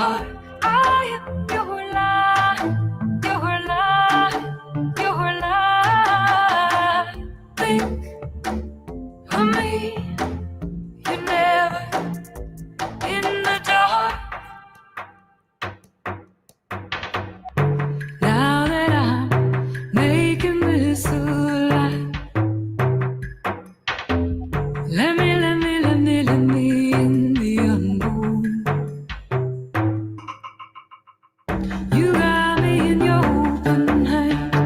dark. I am your light, your light, your light. Think of me, you're never in the dark. Now that I'm making this a lie, let me in the unknown. You got me in your open hand.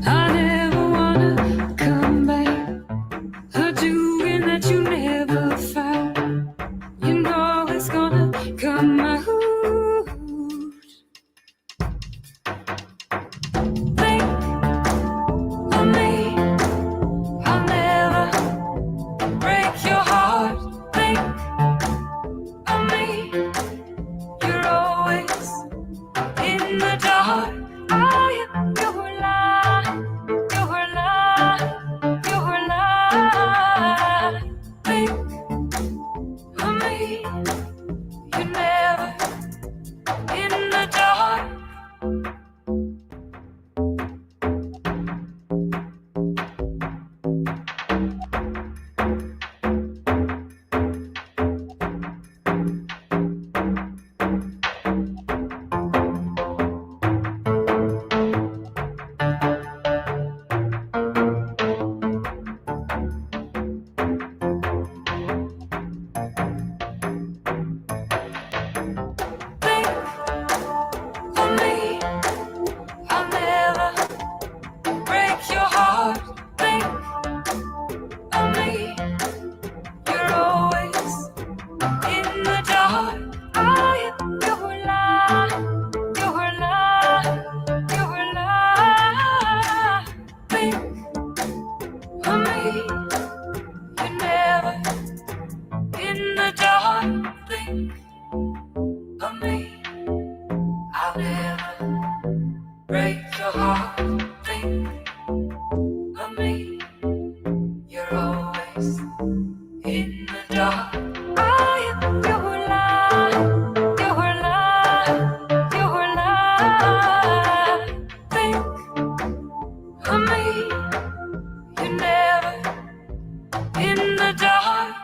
I never wanna come back. A doing that you never found. You know it's gonna come out. Think of me, I'll never break your heart. Think of me, you're always in the dark. I am your light, your light, your light. Think of me, you're never in the dark. Think of me, I'll never break your heart. Think of me, you're always in the dark. I am your light, your light, your light. Think of me, you're never in the dark. Think of me, I'll never break your heart. Think of me, you're always in the dark. I am your light, your light, your light. Think of me, you're never in the dark.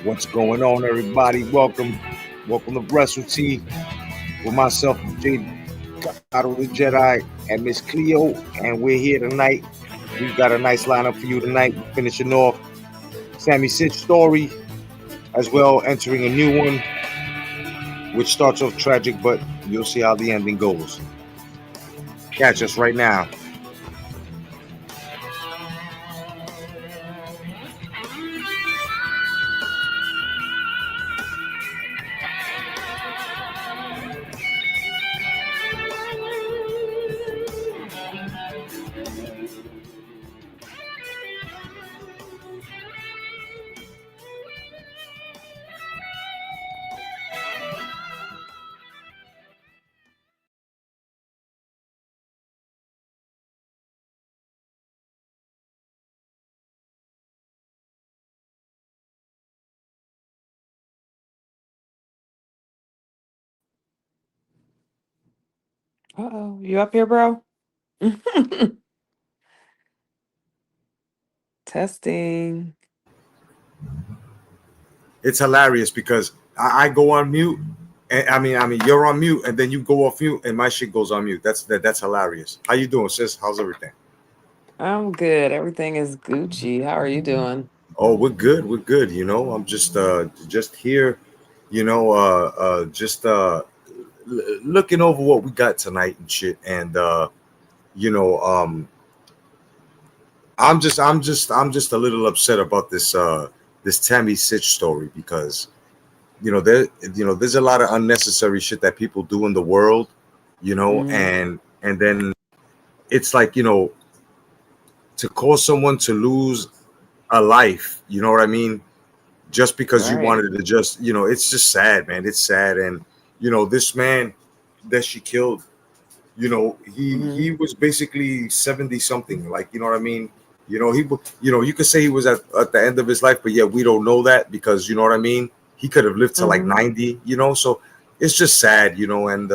What's going on, everybody? Welcome Welcome to WRESTLE-TEA with myself, J. Otto the Jedi, and Miss Cleo, and we're here tonight. We've got a nice lineup for you tonight. We're finishing off Sammy SYTCH story, as well entering a new one, which starts off tragic, but you'll see how the ending goes. Catch us right now. Uh-oh, you up here, bro? Testing. It's hilarious because I go on mute. And I mean, you're on mute, and then you go off mute, and my shit goes on mute. That's hilarious. How you doing, sis? How's everything? I'm good. Everything is Gucci. How are you doing? Oh, we're good. We're good. I'm just here, just looking over what we got tonight and shit. And you know, um, I'm just a little upset about this Tammy Sitch story because there's a lot of unnecessary shit that people do in the world, Mm, and then it's like to cause someone to lose a life. You know what I mean? Just because you right. wanted to it's just sad, man. It's sad. And this man that she killed, he Hmm. was basically 70 something, like, you know what I mean. You could say he was at the end of his life, but yeah, we don't know that because, you know what I mean, he could have lived to like Hmm. 90, so it's just sad, and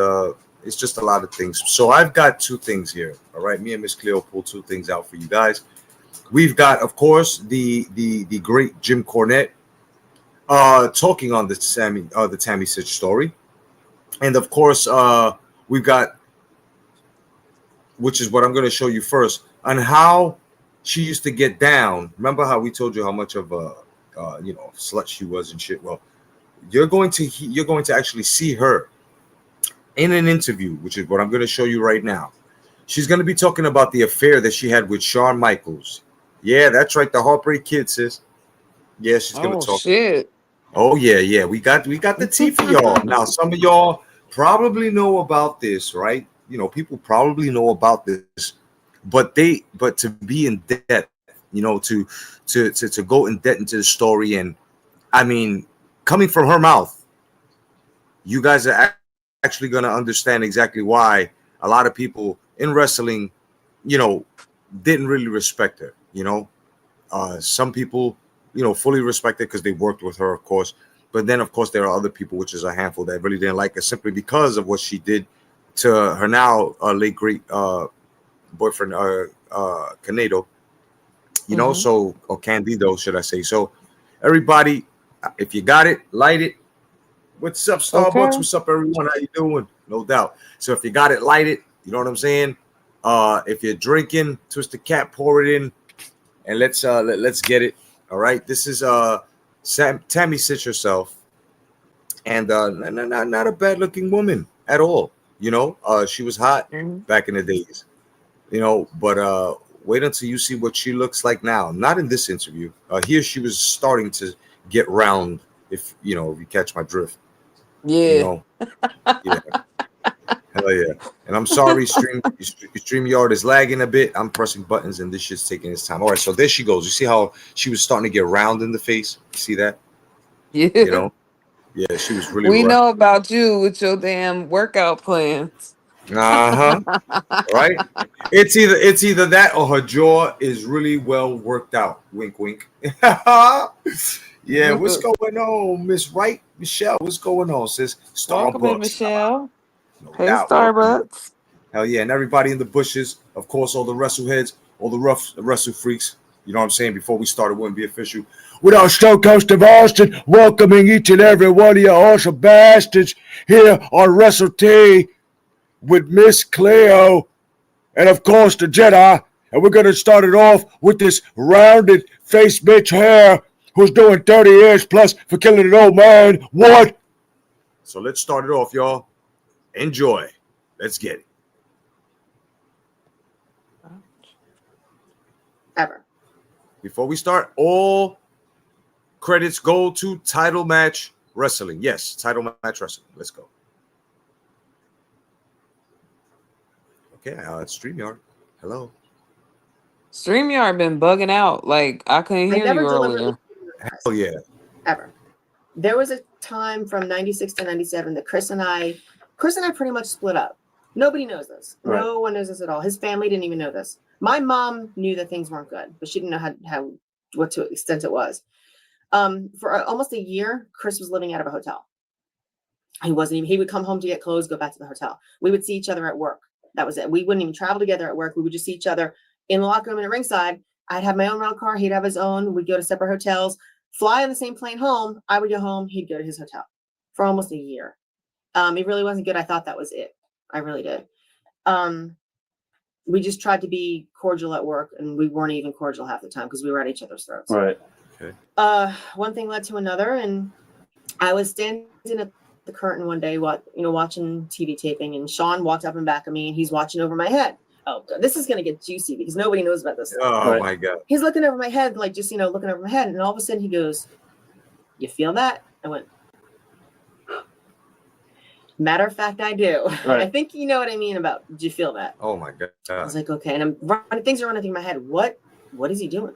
it's just a lot of things. So I've got two things here. All right, me and Miss Cleo pulled two things out for you guys. We've got, of course, the great Jim Cornette talking on the Tammy Sitch story, and of course, we've got, which is what I'm going to show you first, on how she used to get down. Remember how we told you how much of a slut she was and shit. Well, you're going to actually see her in an interview, which is what I'm going to show you right now. She's going to be talking about the affair that she had with Shawn Michaels. Yeah, that's right, the Heartbreak Kid, sis. Yeah, she's going Oh to talk. shit. Oh yeah, yeah. We got the tea for y'all. Now some of y'all probably know about this, right? People probably know about this, but to be in depth, to go in depth into the story, and I mean, coming from her mouth, you guys are actually going to understand exactly why a lot of people in wrestling, you know, didn't really respect her. Some people, fully respect her because they worked with her, of course. But then, of course, there are other people, which is a handful, that really didn't like her simply because of what she did to her now late great boyfriend, Canedo. Hmm. Or Candido, should I say? So, everybody, if you got it, light it. What's up, Starbucks? Okay. What's up, everyone? How you doing? No doubt. So, if you got it, light it. You know what I'm saying? If you're drinking, twist the cap, pour it in, and let's get it. All right, this is Tammy Sitch herself, and not a bad looking woman at all. She was hot Hmm. back in the days. But wait until you see what she looks like now. Not in this interview. Here she was starting to get round. If you catch my drift. You Yeah. know, yeah, hell yeah. And I'm sorry, StreamYard is lagging a bit. I'm pressing buttons and this shit's taking its time. All right, so there she goes. You see how she was starting to get round in the face? You see that? You Yeah. know? Yeah, she was really We round. know about you with your damn workout plans. Uh-huh. Right? It's either that or her jaw is really well worked out. Wink wink. Yeah, what's going on, Miss Wright? Michelle, what's going on, sis? Welcome in, Starbucks. Michelle. No Hey, doubt. Welcome. Starbucks. Hell yeah, and everybody in the bushes, of course, all the wrestle heads, all the rough wrestle freaks. You know what I'm saying? Before we start, it wouldn't be official. With our Stone Coast of Austin, welcoming each and every one of you awesome bastards here on WRESTLE-TEA with Miss Cleo and, of course, the Jedi. And we're going to start it off with this rounded face bitch hair who's doing 30 years plus for killing an old man. What? So let's start it off, y'all. Enjoy. Let's get it. Ever. Before we start, all credits go to Title Match Wrestling. Yes, Title Match Wrestling. Let's go. Okay, it's StreamYard. Hello. StreamYard been bugging out. Like I couldn't hear you earlier. Hell yeah. Ever. There was a time from 96 to 97 that Chris and I pretty much split up. Nobody knows this. Right. No one knows this at all. His family didn't even know this. My mom knew that things weren't good, but she didn't know how what to extent it was. For almost a year, Chris was living out of a hotel. He would come home to get clothes, go back to the hotel. We would see each other at work. That was it. We wouldn't even travel together at work. We would just see each other in the locker room and at ringside. I'd have my own rental car. He'd have his own. We'd go to separate hotels, fly on the same plane home. I would go home. He'd go to his hotel for almost a year. It really wasn't good. I thought that was it. I really did. We just tried to be cordial at work, and we weren't even cordial half the time because we were at each other's throats. Right. Okay. One thing led to another, and I was standing at the curtain one day, watching TV taping, and Sean walked up in back of me, and he's watching over my head. Oh, this is gonna get juicy because nobody knows about this. Oh Right. my God. He's looking over my head, like just looking over my head, and all of a sudden he goes, "You feel that?" I went, "Matter of fact, I do." Right. I think you know what I mean about. Do you feel that? Oh my God. I was like, okay, and things are running through my head. What is he doing?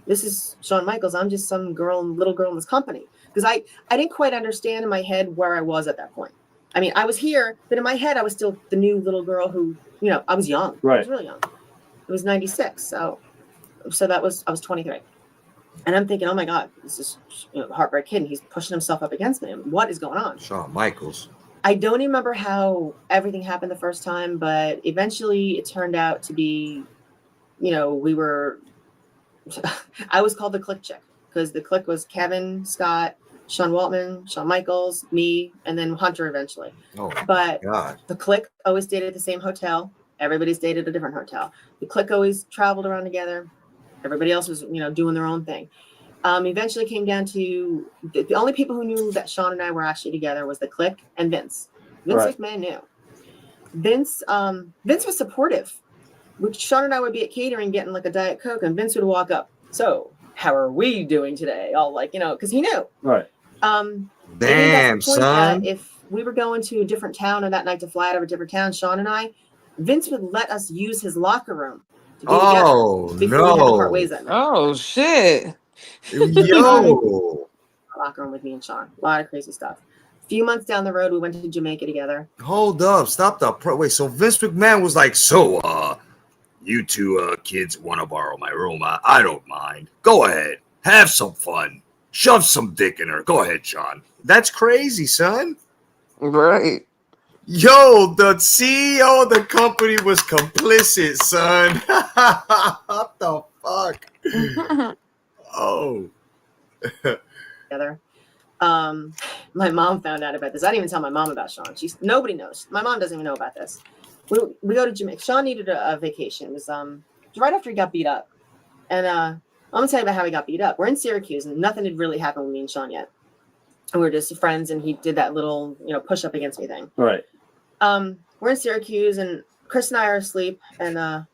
This is Shawn Michaels. I'm just some little girl in this company. Because I didn't quite understand in my head where I was at that point. I mean, I was here, but in my head, I was still the new little girl who, I was young. Right. I was really young. It was 96. So I was 23. And I'm thinking, oh my God, this is Heartbreak Kid. And he's pushing himself up against me. What is going on? Shawn Michaels. I don't even remember how everything happened the first time, but eventually it turned out to be, I was called the Click Chick because the Click was Kevin, Scott, Sean Waltman, Shawn Michaels, me, and then Hunter eventually. Oh But God. the Click always stayed at the same hotel. Everybody stayed at a different hotel. The Click always traveled around together. Everybody else was, doing their own thing. Eventually came down to the only people who knew that Sean and I were actually together was the Click and Vince. Vince McMahon knew. Vince was supportive. Sean and I would be at catering getting like a Diet Coke, and Vince would walk up. So, how are we doing today? All like, because he knew. Right. Damn, son. If we were going to a different town or that night to fly out of a different town, Sean and I, Vince would let us use his locker room to be Oh together before we had to part no. ways that night. Oh shit. Yo. Locker room with me and Sean. A lot of crazy stuff. A few months down the road, we went to Jamaica together. Hold up. Stop the wait. So Vince McMahon was like, you two kids want to borrow my room. I don't mind. Go ahead. Have some fun. Shove some dick in her. Go ahead, Sean. That's crazy, son. Right. Yo, the CEO of the company was complicit, son. What the fuck? Oh. Together. My mom found out about this. I didn't even tell my mom about Sean. Nobody knows. My mom doesn't even know about this. We go to Jamaica. Sean needed a vacation. It was right after he got beat up. And I'm gonna tell you about how he got beat up. We're in Syracuse, and nothing had really happened with me and Sean yet. And we were just friends, and he did that little, push up against me thing. Right. We're in Syracuse, and Chris and I are asleep, and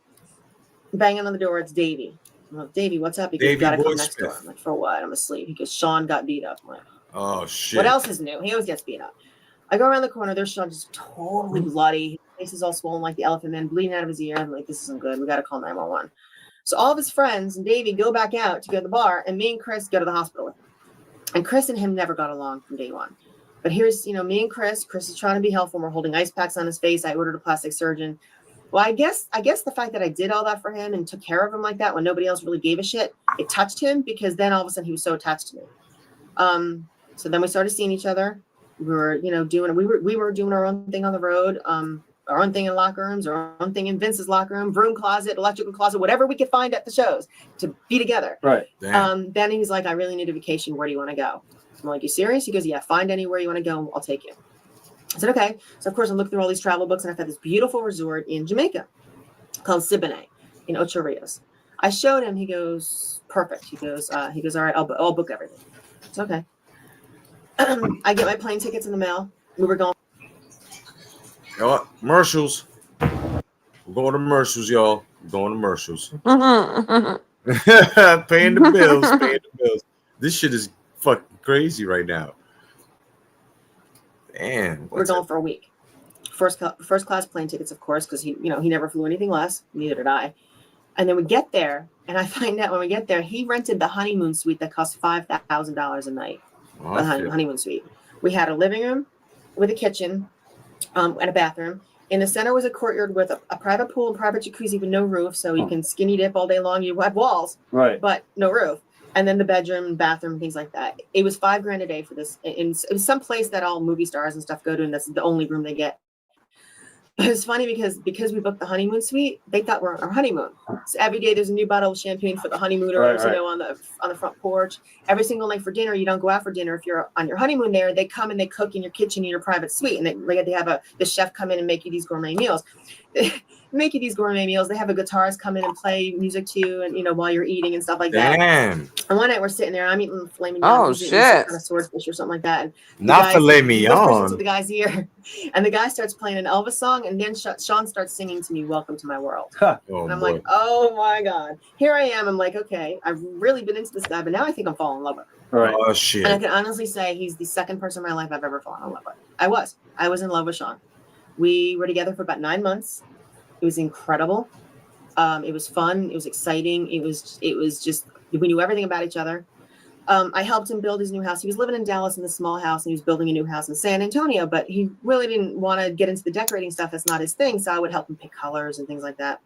banging on the door. It's Davey. I'm like, Davey, what's up? He goes, you gotta come next door. I'm like, for what? I'm asleep. He goes, Sean got beat up. I'm like, oh shit. what else is new? He always gets beat up. I go around the corner. There's Sean just totally bloody. His face is all swollen like the elephant man, bleeding out of his ear. I'm like, this isn't good. We got to call 911. So all of his friends and Davey go back out to go to the bar, and me and Chris go to the hospital with him. And Chris and him never got along from day one. But here's, me and Chris. Chris is trying to be helpful. We're holding ice packs on his face. I ordered a plastic surgeon. Well, I guess the fact that I did all that for him and took care of him like that when nobody else really gave a shit, it touched him because then all of a sudden he was so attached to me. So then we started seeing each other. We were, we were doing our own thing on the road. our own thing in locker rooms, our own thing in Vince's locker room, broom closet, electrical closet, whatever we could find at the shows to be together. Right. Then he's like, I really need a vacation. Where do you want to go? I'm like, you serious? He goes, yeah, find anywhere you want to go. I'll take you. I said, okay. So of course I'm looking through all these travel books and I found this beautiful resort in Jamaica called Siboney in Ocho Rios. I showed him, he goes, perfect. He goes, all right, I'll book everything. It's okay. I get my plane tickets in the mail. We were going. Oh, commercials. We're going to commercials, y'all. We're going to commercials. Paying the bills, paying the bills. This shit is fucking crazy right now. Damn. We're going for a week. First class plane tickets, of course, because he never flew anything less. Neither did I. And then we get there, and I find out when we get there, he rented the honeymoon suite that cost $5,000 a night. Oh, The honeymoon suite. We had a living room with a kitchen and a bathroom. In the center was a courtyard with a private pool and private jacuzzi with no roof, so you can skinny dip all day long. You have walls, Right. but no roof. And then the bedroom, bathroom, things like that. It was $5,000 a day for this. It was some place that all movie stars and stuff go to, and that's the only room they get. But it's funny because we booked the honeymoon suite, they thought we're on our honeymoon. So every day there's a new bottle of champagne for the honeymooners, Right. on the front porch. Every single night for dinner, you don't go out for dinner. If you're on your honeymoon there, they come and they cook in your kitchen in your private suite, and they have the chef come in and make you these gourmet meals. They have a guitarist come in and play music to you, and while you're eating and stuff like that. Damn. And one night we're sitting there, I'm eating filet mignon. Oh, he's eating shit. some kind of swordfish or something like that. And Not filet he whispers into mignon. the guy's ear, and the guy starts playing an Elvis song, and then Sean starts singing to me, "Welcome to my world." Oh, And I'm boy. like, oh my God. Here I am. I'm like, okay, I've really been into this guy, but now I think I'm falling in love with him. Right. Oh, And I shit. can honestly say he's the second person in my life I've ever fallen in love with. I was in love with Sean. We were together for about 9 months. It was incredible. It was fun. It was exciting. It was just, we knew everything about each other. I helped him build his new house. He was living in Dallas in this small house, and he was building a new house in San Antonio, but he really didn't want to get into the decorating stuff. That's not his thing. So I would help him pick colors and things like that.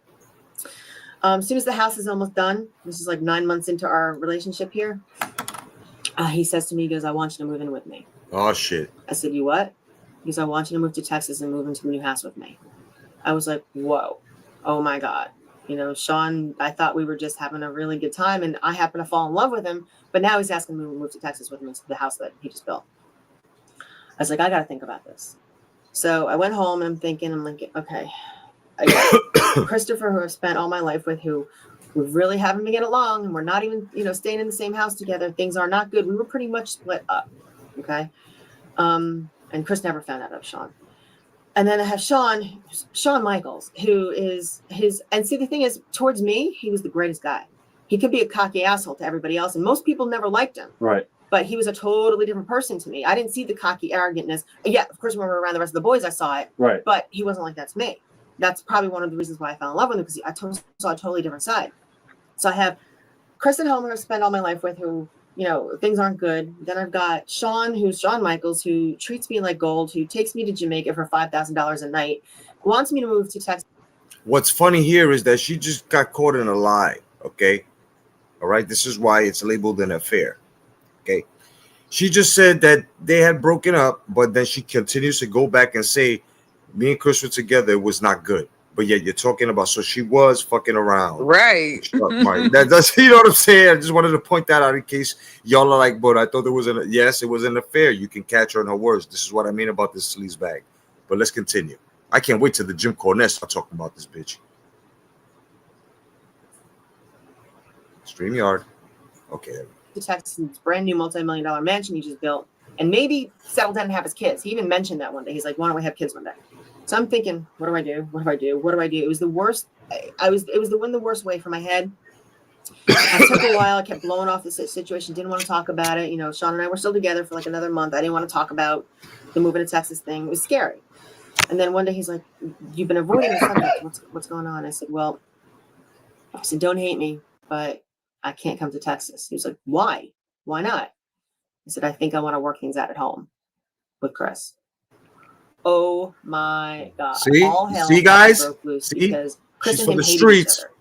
As soon as the house is almost done, this is like 9 months into our relationship here, he says to me, he goes, I want you to move in with me. Oh, shit. I said, you what? He goes, I want you to move to Texas and move into the new house with me. I was like, whoa, oh my God. Sean, I thought we were just having a really good time, and I happened to fall in love with him, but now he's asking me to move to Texas with him to the house that he just built. I was like, I got to think about this. So I went home, and I'm like, okay, I got Christopher, who I've spent all my life with, who we really haven't been getting along, and we're not even, staying in the same house together. Things are not good. We were pretty much split up. Okay. And Chris never found out of Sean. And then I have Shawn Michaels, who is and see, the thing is, towards me, he was the greatest guy. He could be a cocky asshole to everybody else, and most people never liked him. Right. But he was a totally different person to me. I didn't see the cocky arrogantness. Yeah, of course, when we were around the rest of the boys, I saw it. Right. But he wasn't like that to me. That's probably one of the reasons why I fell in love with him, because I saw a totally different side. So I have Chris at home, who I've spent all my life with, who, things aren't good. Then I've got Shawn, who's Shawn Michaels, who treats me like gold, who takes me to Jamaica for $5,000 a night, wants me to move to Texas. What's funny here is that she just got caught in a lie. Okay. All right. This is why it's labeled an affair. Okay. She just said that they had broken up, but then she continues to go back and say, me and Chris were together. It was not good. But yet you're talking about, so she was fucking around. Right. That's, you know what I'm saying? I just wanted to point that out in case y'all are like, but I thought it was yes, it was an affair. You can catch her in her words. This is what I mean about this sleaze bag. But let's continue. I can't wait till the Jim Cornette start talking about this bitch. StreamYard. Okay. To Texas, brand new multi-million-dollar mansion he just built, and maybe settle down and have his kids. He even mentioned that one day. He's like, why don't we have kids one day? So I'm thinking, what do I do? What do I do? What do I do? It was the worst. It was the worst way for my head. I took a while. I kept blowing off the situation. Didn't want to talk about it. Sean and I were still together for like another month. I didn't want to talk about the moving to Texas thing. It was scary. And then one day he's like, you've been avoiding the subject. What's going on? I said, well, don't hate me, but I can't come to Texas. He was like, why? Why not? I said, I think I want to work things out at home with Chris. Oh my God. See? All hell See, guys? broke loose See? because Chris She's and for him the hated streets. each other.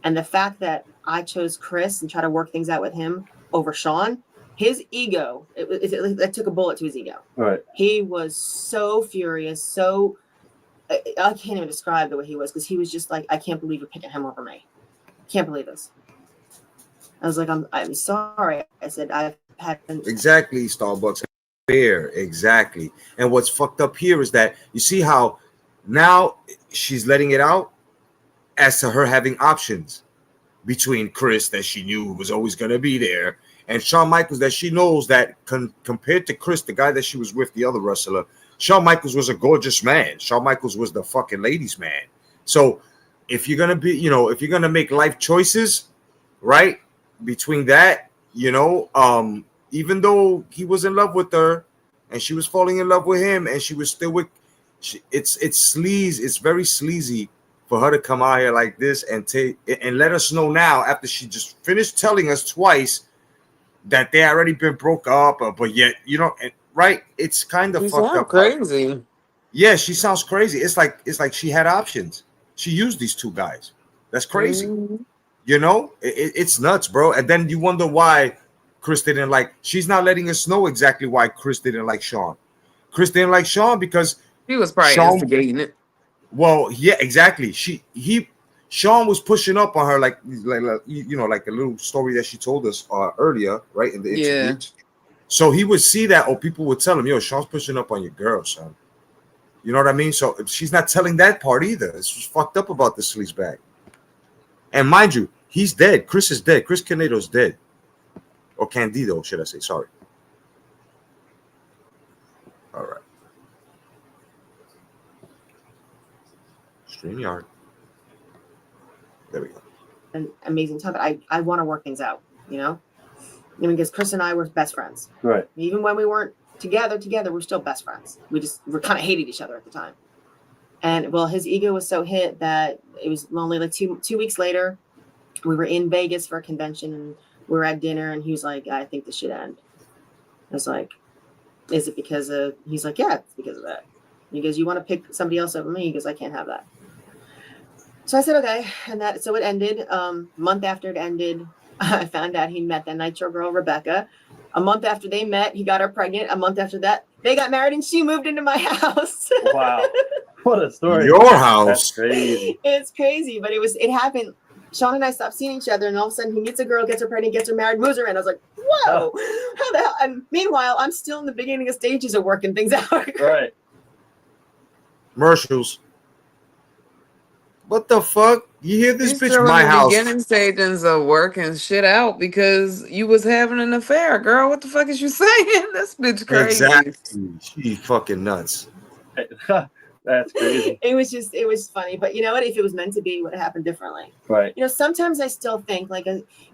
And the fact that I chose Chris and try to work things out with him over Sean, his ego, it took a bullet to his ego. Right. He was so furious, I can't even describe the way he was, because he was just like, I can't believe you're picking him over me. Can't believe this. I was like, I'm sorry. I said, I've had exactly, Starbucks. Fair, exactly. And what's fucked up here is that you see how now she's letting it out as to her having options between Chris that she knew was always going to be there, and Shawn Michaels that she knows that compared to Chris, the guy that she was with, the other wrestler, Shawn Michaels was a gorgeous man. Shawn Michaels was the fucking ladies' man. So if you're going to be, if you're going to make life choices, right, between that, even though he was in love with her and she was falling in love with him and she was still with, it's sleaze. It's very sleazy for her to come out here like this and let us know now, after she just finished telling us twice that they already been broke up, but yet, right? It's kind of fucked up. Crazy. Yeah, she sounds crazy. It's like she had options. She used these two guys. That's crazy. Mm-hmm. It's nuts, bro. And then you wonder why Chris didn't like. She's not letting us know exactly why Chris didn't like Shawn. Chris didn't like Shawn because he was probably instigating it. Well, yeah, exactly. Shawn was pushing up on her, like a little story that she told us earlier, right, in the interview. Yeah. So he would see that, or people would tell him, "Yo, Shawn's pushing up on your girl, son." You know what I mean? So she's not telling that part either. It's just fucked up about the sleazebag. And mind you, he's dead. Chris is dead. Chris Canedo's dead, or Candido, should I say? Sorry. All right. StreamYard. There we go. An amazing time, but I want to work things out, because Chris and I were best friends. Right. Even when we weren't together, we're still best friends. We kind of hated each other at the time. And well, his ego was so hit that it was only like two weeks later, we were in Vegas for a convention and we were at dinner and he was like, I think this should end. I was like, is it because of, he's like, yeah, it's because of that. He goes, you want to pick somebody else over me? He goes, I can't have that. So I said, okay. And so it ended. Month after it ended, I found out he met that Nitro girl, Rebecca. A month after they met, he got her pregnant. A month after that, they got married and she moved into my house. Wow. What a story. Your house. That's crazy. It's crazy, but it happened. Shawn and I stopped seeing each other, and all of a sudden he meets a girl, gets her pregnant, gets her married, moves her in. I was like, whoa, how the hell? And meanwhile, I'm still in the beginning of stages of working things out. Right. Commercials. What the fuck? You hear this bitch? Still My in the house. beginning stages of working shit out because you was having an affair, girl. What the fuck is you saying? This bitch crazy. Exactly. She fucking nuts. That's crazy. It was funny, but you know what? If it was meant to be, it would have happened differently. Right. Sometimes I still think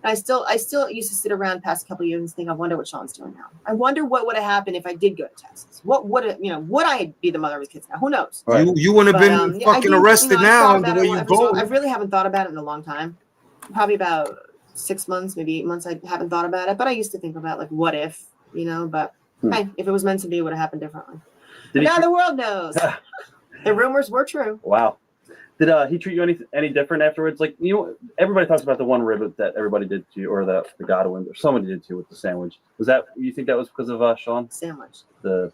I still used to sit around past a couple of years and think, I wonder what Shawn's doing now. I wonder what would have happened if I did go to Texas. What would it, would I be the mother of his kids now? Who knows? Right. You wouldn't have been fucking arrested now the way you go. I really haven't thought about it in a long time. Probably about 6 months, maybe 8 months. I haven't thought about it, but I used to think about what if, but hey, if it was meant to be, it would have happened differently. Now the world knows. The rumors were true. Wow. Did he treat you any different afterwards? Like, everybody talks about the one rib that everybody did to you, or the Godwin, or somebody did to you with the sandwich. Was that, you think that was because of Shawn? Sandwich. The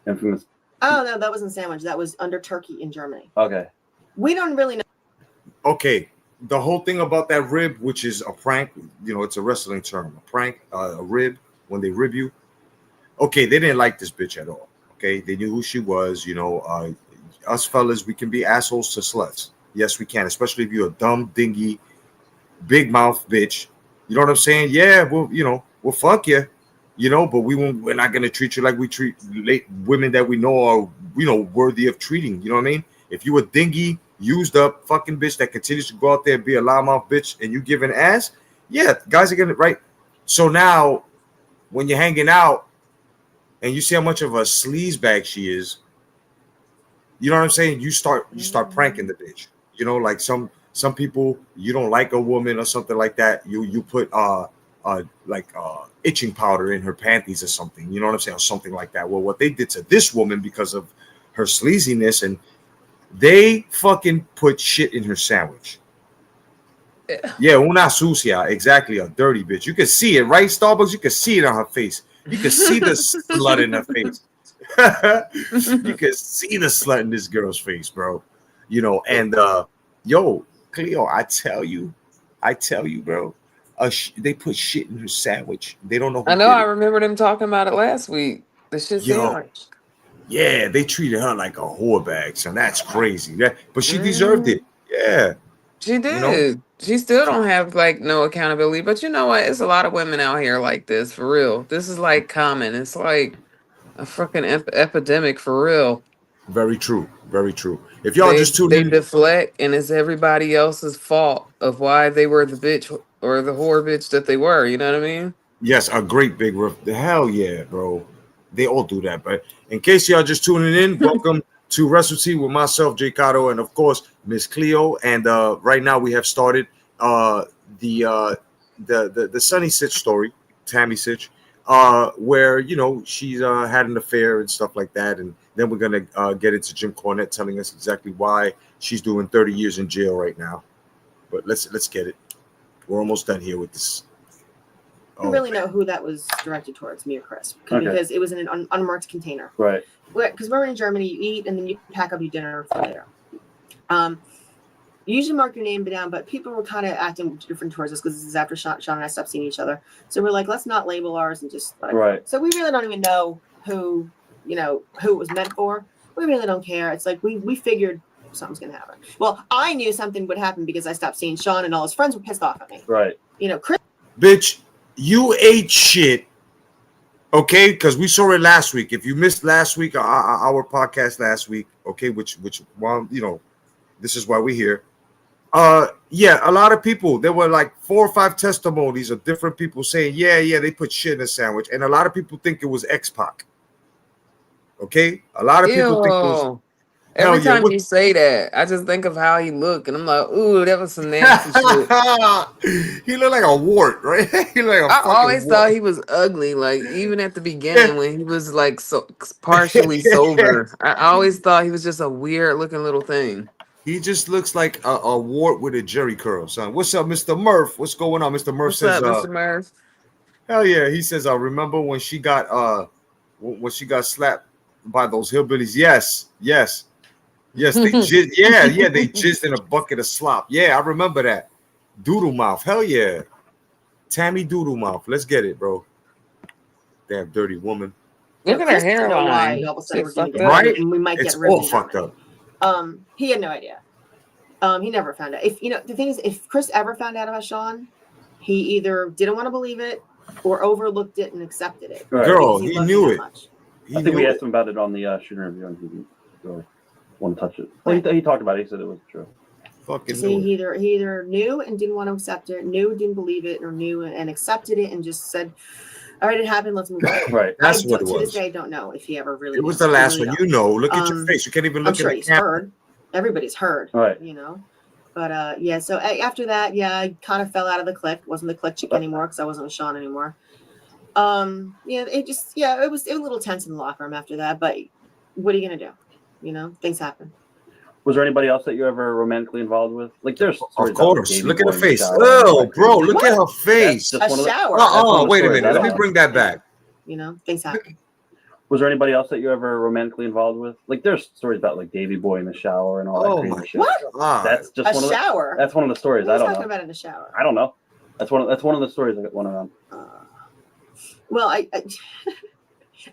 infamous. Oh, no, that wasn't sandwich. That was under turkey in Germany. Okay. We don't really know. Okay. The whole thing about that rib, which is a prank, it's a wrestling term, a prank, a rib, when they rib you. Okay, they didn't like this bitch at all. Okay, they knew who she was, us fellas, we can be assholes to sluts. Yes, we can, especially if you're a dumb, dingy, big mouth bitch. You know what I'm saying? Yeah, we'll fuck you, but we're not gonna treat you like we treat women that we know are, worthy of treating. You know what I mean? If you a dingy, used up fucking bitch that continues to go out there and be a loudmouth bitch and you give an ass, yeah, guys are gonna, right? So now, when you're hanging out and you see how much of a sleazebag she is, you know what I'm saying? You start pranking the bitch. Like some people, you don't like a woman or something like that. You put itching powder in her panties or something. You know what I'm saying? Or something like that. Well, what they did to this woman because of her sleaziness, and they fucking put shit in her sandwich. Yeah, una sucia, exactly, a dirty bitch. You can see it, right? Starbucks, you can see it on her face. You can see the slut in her face. You can see the slut in this girl's face, bro. You know, and yo, Cleo, I tell you, bro. They put shit in her sandwich. They don't know who I know. did I it. remember them talking about it last week. The shit Yo, sandwich. yeah, they treated her like a whore bag, son. That's crazy. But she deserved Mhm. it. Yeah, She you know. did. She still don't have like no accountability. But you know what? It's a lot of women out here like this for real. This is like common. It's like a fucking epidemic for real. Very true. Very true. If y'all They just tuned they in, deflect, and it's everybody else's fault of why they were the bitch or the whore bitch that they were. You know what I mean? yes, a great big riff. The hell yeah, bro. They all do that. But in case y'all just tuning in, welcome to WRESTLE-TEA with myself, Jay Cotto, and of course Miss Cleo. And right now we have started the Sunny Sitch story, Tammy Sitch, where you know she's had an affair and stuff like that. And then we're gonna get into Jim Cornette telling us exactly why she's doing 30 years in jail right now. But let's get it. We're almost done here with this. I don't really know who that was directed towards, me or Chris, because it was in an unmarked container. Right. Because we're in Germany, you eat and then you pack up your dinner for later. You usually mark your name down, but people were kind of acting different towards us because this is after Sean and I stopped seeing each other. So we're like, let's not label ours and just Right. So we really don't even know who it was meant for. We really don't care. It's like we figured something's gonna happen. Well, I knew something would happen because I stopped seeing Sean and all his friends were pissed off at me. Right. You know, Chris. Bitch, you ate shit, okay? Because we saw it last week. If you missed last week, our podcast last week, okay, which well, you know, this is why we're here. Yeah, a lot of people. There were like 4 or 5 testimonies of different people saying, yeah, they put shit in a sandwich, and a lot of people think it was X-Pac. Okay, a lot of people think it was. Ew. Every Hell yeah, time you say that, I just think of how he looked, and I'm like, ooh, that was some nasty shit. He looked like a wart, right? He looked like a I fucking always wart. thought he was ugly, like even at the beginning when he was like so partially sober. I always thought he was just a weird looking little thing. He just looks like a wart with a jerry curl, son. What's up, Mr. Murph? What's going on? Mr. Murph What's says, up, Mr. Murph? hell yeah. He says, I remember when she got slapped by those hillbillies. Yes. They jizzed, yeah, they jizzed in a bucket of slop. Yeah, I remember that. Doodle mouth. Hell yeah. Tammy Doodle mouth. Let's get it, bro. Damn dirty woman. Look at her Chris didn't know why hairline. all of a sudden Shit we're fucked gonna up. get we might It's get ripped all in fucked Germany. up. He had no idea. He never found out. If you know the thing is, if Chris ever found out about Sean, he either didn't want to believe it or overlooked it and accepted it. Right. Girl, Because he loved knew you it. that much. He I think knew we it. asked him about it on the shooter interview, and he didn't really want to touch it. Well, he talked about it. He said it wasn't true. Fucking See, knew it. he either knew and didn't want to accept it, knew didn't believe it, or knew and accepted it and just said, "All right, it happened. Let's move on." Right. That's what it To this was. day, I don't know if he ever really. It was knew. the I last really one. don't. You know, look at your face. You can't even I'm look sure at the he's camera. heard. Everybody's heard. Right. You know. But yeah, so after that, yeah, I kind of fell out of the clique. Wasn't the clique chick anymore because I wasn't with Sean anymore. Yeah, it was a little tense in the locker room after that. But what are you gonna do? You know, things happen. Was there anybody else that you ever romantically involved with? Like, there's stories Of about, like, course. Davey Look at Boy her in the face. shower. Oh, bro, look at her face. That's just A one of the- shower. That's one Oh, of the wait a stories. minute. I Let don't me know. bring that back. You know, things happen. Was there anybody else that you ever romantically involved with? Like, there's stories about like Davey Boy in the shower and all that Oh crazy my shit. What? God. That's just A one of the. shower. That's one of the stories. What are I you don't talking know. about in the shower? I don't know. That's one of the stories that went around. Well, I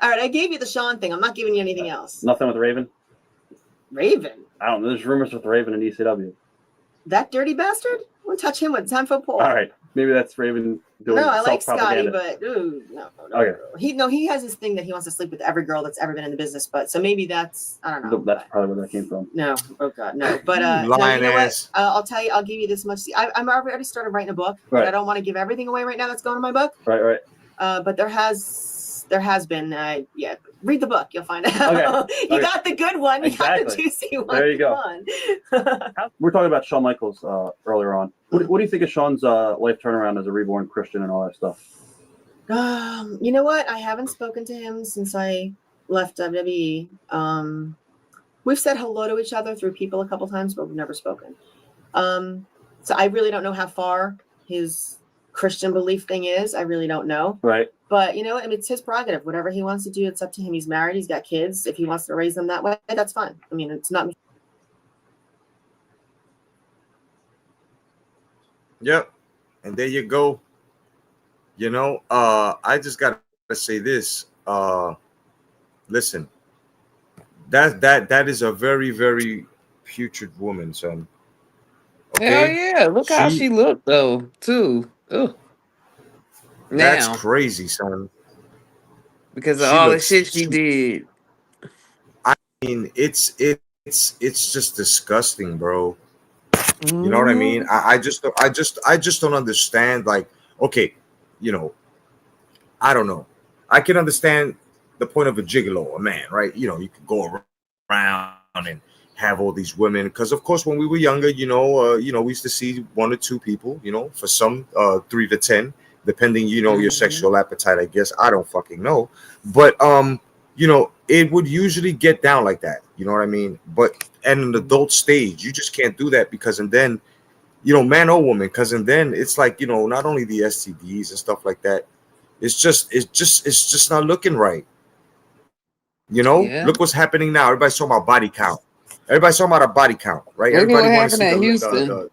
all right. I gave you the Sean thing. I'm not giving you anything else. Nothing with Raven. Raven, I don't know. There's rumors with Raven and ECW. that dirty bastard. Won't touch him with a 10-foot pole. All right, maybe that's Raven doing No, I like Scotty, self-propaganda. but ooh, no. Okay. He has this thing that he wants to sleep with every girl that's ever been in the business. But so maybe that's I don't know. That's probably where that came from. No, oh god, no. But You no, lying you know ass. what? I'll tell you. I'll give you this much. See, I'm already started writing a book, but Right. I don't want to give everything away right now. That's going in my book. Right. But there has been read the book, you'll find out. Okay. You Okay. got the good one, you got the Exactly. juicy one. There you go. Come on. We're talking about Shawn Michaels earlier on. What do you think of Shawn's life turnaround as a reborn Christian and all that stuff? You know what? I haven't spoken to him since I left WWE. We've said hello to each other through people a couple times, but we've never spoken. So I really don't know how far his Christian belief thing is. I really don't know. Right. But you know, I mean, it's his prerogative. Whatever he wants to do, it's up to him. He's married. He's got kids. If he wants to raise them that way, that's fine. I mean, it's not. Yep. And there you go. You know, I just gotta say this. Listen, that is a very, very putrid woman, son. Hell Okay, yeah. Look how she looked though, too. Ugh. that's Now, crazy, son. because of She all the looks. shit she did. I mean, it's just disgusting, bro. You know what I mean? Mhm. I just don't understand. Like, okay, you know, I don't know. I can understand the point of a gigolo, a man, right? You know, you could go around and have all these women, because of course when we were younger, we used to see 1 or 2 people, for some 3 to 10, depending, your Mhm. sexual appetite, I guess. I don't fucking know. But it would usually get down like that, you know what I mean? But at an Mhm. adult stage, you just can't do that, because and then, man or woman, because and then it's like, not only the STDs and stuff like that, it's just not looking right. Yeah. Look what's happening now. Everybody's talking about body count. Everybody's talking about a body count, right? Look at Everybody what want to happened see at the Houston.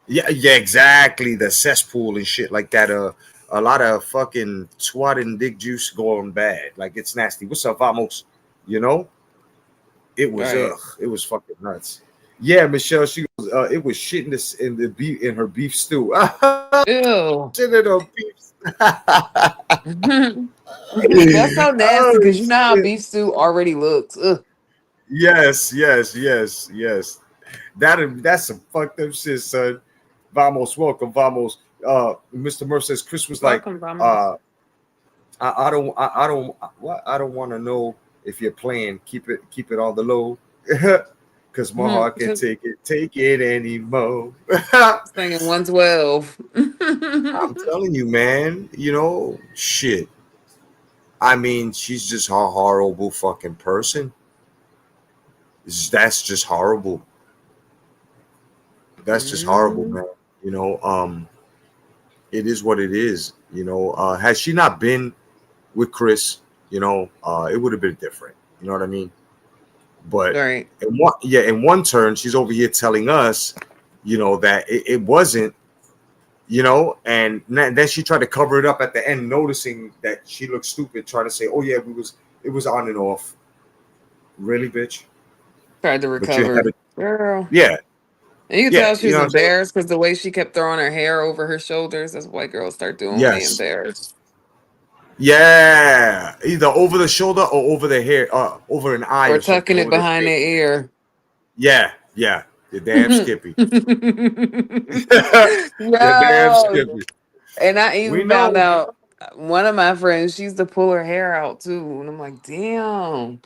yeah, exactly, the cesspool and shit like that. A lot of fucking twat and dick juice going bad. Like, it's nasty. What's up, Vamos? You know, Right. it was fucking nuts. Yeah, Michelle, she goes, it was shit in the beef in her beef stew. Ew. Shit in her beef. That's so nasty Oh because you know how shit. beef stew already looks. Ugh. Yes, yes, yes, yes. That's some fucked up shit, son. Vamos, welcome, vamos. Mr. Murph says Chris was like, Welcome, Vamos. uh, I don't want to know if you're playing. Keep it on the low, because my heart can take it anymore. Singing 112. I'm telling you, man. Shit. I mean, she's just a horrible fucking person. That's just horrible. That's just horrible, Mhm. man. It is what it is. Had she not been with Chris, it would have been different. You know what I mean? But Right. in one turn, she's over here telling us, that it wasn't, and then she tried to cover it up at the end, noticing that she looked stupid, trying to say, "Oh yeah, it was on and off." Really, bitch? Tried to But you had recover. it, Girl. yeah, And you could yeah. tell she You was know what I'm saying? embarrassed because the way she kept throwing her hair over her shoulders. That's what white girls start doing when they Yes, embarrassed. yeah. Either over the shoulder or over the hair, over an eye Or or something, tucking it over their behind face. their ear. Yeah, yeah. The damn Skippy. The damn No. Skippy. And I We even found know. out one of my friends, she used to pull her hair out too. And I'm like, damn.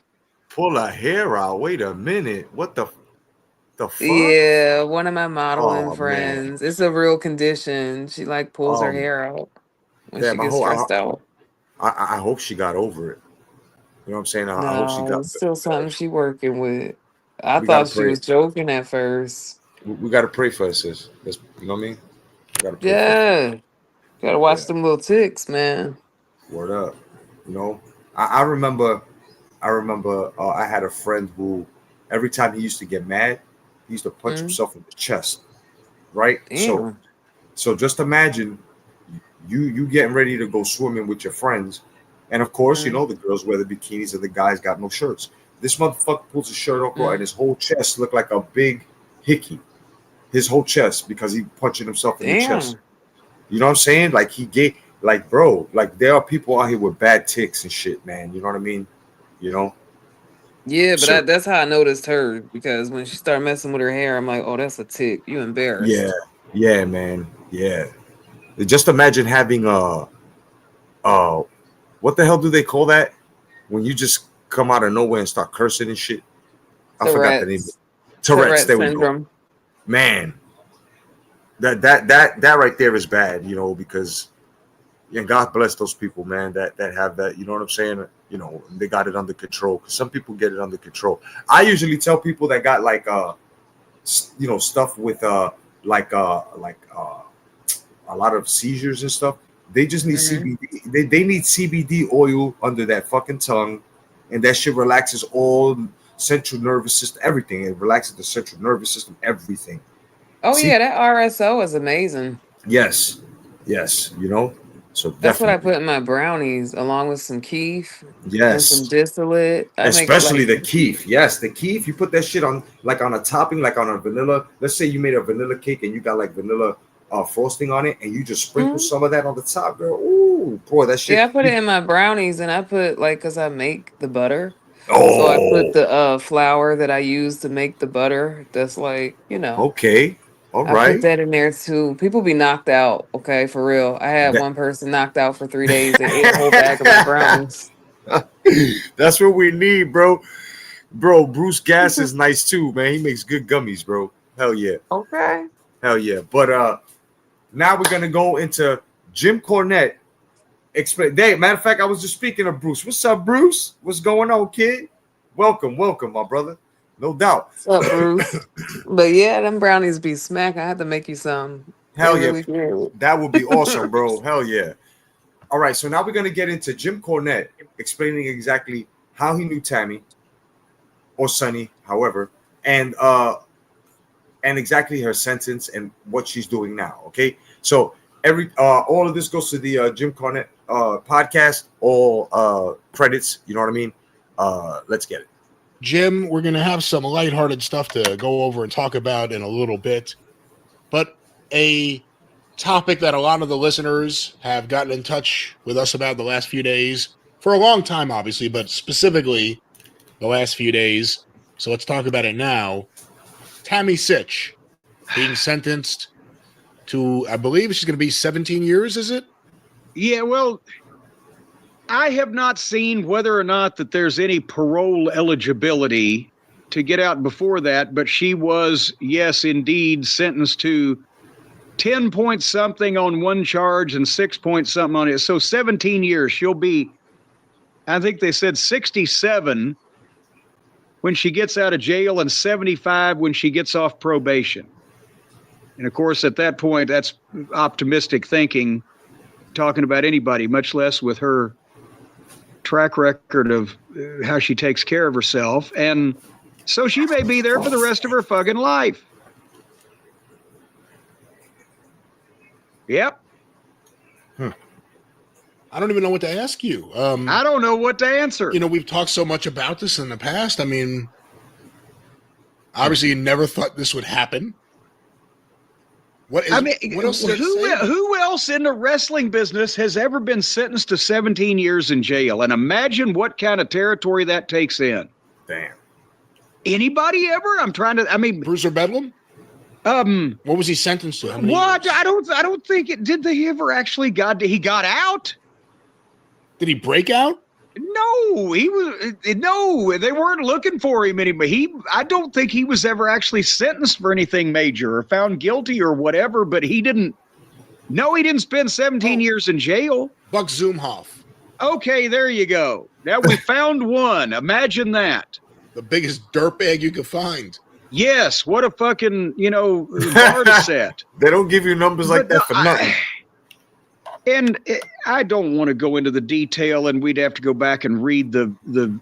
Pull a hair out. Wait a minute. What the fuck? Yeah, one of my modeling Oh man. friends. It's a real condition. She like pulls her Um. hair out when she Damn. gets stressed out. I hope she got over it. You know what I'm saying? I hope she No, got. it's still something she working with. I We gotta thought she pray. was joking at first. We gotta pray for her, sis. You know what I mean? We gotta pray for her. Yeah. Gotta watch Yeah. them little ticks, man. Word up. You know. I remember. I remember. I had a friend who, every time he used to get mad, he used to punch Mm, himself in the chest. Right. So damn. So just imagine you getting ready to go swimming with your friends, and of course, Mm, the girls wear the bikinis and the guys got no shirts. This motherfucker pulls his shirt off, bro, and mm, his whole chest looked like a big hickey. His whole chest, because he punching himself in the chest. damn. You know what I'm saying? Like, he gave, like, bro, like, there are people out here with bad ticks and shit, man. You know what I mean? You know. Yeah, but So that's how I noticed her because when she started messing with her hair, I'm like, oh, that's a tick. You yeah, embarrassed. yeah, man, yeah. Just imagine having uh, what the hell do they call that when you just come out of nowhere and start cursing and shit? I forgot the name. Tourette's. Tourette's. Tourette There we go. syndrome. Man, that right there is bad. Because and God bless those people, man. That have that. You know what I'm saying? They got it under control. Because some people get it under control. I usually tell people that got like stuff with like a lot of seizures and stuff. They just need CBD. They need CBD oil under that fucking tongue, and that shit relaxes all central nervous system, everything. It relaxes the central nervous system, everything. Oh yeah, that RSO is amazing. Yes, you know. So That's what I definitely, put in my brownies, along with some keef and yes, some distillate. I make it especially like the keef. Yes, the keef. You put that shit on like on a topping, like on a vanilla. Let's say you made a vanilla cake and you got like vanilla frosting on it, and you just sprinkle some of that on the top, girl. Ooh, boy, that shit. yeah, I put it in my brownies, and I put like because I make the butter, so I put Oh, the flour that I use to make the butter. That's like okay, all I put right. that in there too. People be knocked out. Okay, for real. I had That one person knocked out for 3 days. They ate a whole bag of my brownies. that's what we need, bro. Bro, Bruce Gas is nice too, man. He makes good gummies, bro. Hell yeah. Okay. Hell yeah. But now we're gonna go into Jim Cornette. Matter of fact, I was just speaking of Bruce. What's up, Bruce? What's going on, kid? Welcome, my brother. No doubt. What's up, Bruce? But yeah, them brownies be smack. I had to make you some. They Hell yeah. really good. That would be awesome, bro. Hell yeah. All right, so now we're gonna get into Jim Cornette explaining exactly how he knew Tammy or Sonny, however, and exactly her sentence and what she's doing now. Okay, so all of this goes to the Jim Cornette podcast. All credits, you know what I mean? Let's get it. Jim, we're going to have some lighthearted stuff to go over and talk about in a little bit, but a topic that a lot of the listeners have gotten in touch with us about the last few days, for a long time, obviously, but specifically the last few days. So let's talk about it now. Tammy SYTCH being sentenced to, I believe she's going to be 17 years, is it? Yeah, well, I have not seen whether or not that there's any parole eligibility to get out before that, but she was, yes, indeed, sentenced to 10 point something on one charge and 6 point something on it. So 17 years. She'll be, I think they said 67 when she gets out of jail and 75 when she gets off probation. And of course, at that point, that's optimistic thinking, talking about anybody, much less with her track record of how she takes care of herself. And so she may be there for the rest of her fucking life. Yep. I don't even know what to ask you. I don't know what to answer. You know, we've talked so much about this in the past. I mean, obviously, you never thought this would happen. What else who else in the wrestling business has ever been sentenced to 17 years in jail? And imagine what kind of territory that takes in. Damn. Anybody ever? Bruiser Bedlam? What was he sentenced to? How many What? years? I don't think it did. He ever actually he got out? Did he break out? No, they weren't looking for him anymore. I don't think he was ever actually sentenced for anything major or found guilty or whatever, but he didn't spend 17 years in jail. Buck Zumhoff. Okay, there you go. Now we found one. Imagine that. The biggest dirtbag you could find. Yes, what a fucking, bar to set. They don't give you numbers like that for nothing. And I don't want to go into the detail, and we'd have to go back and read the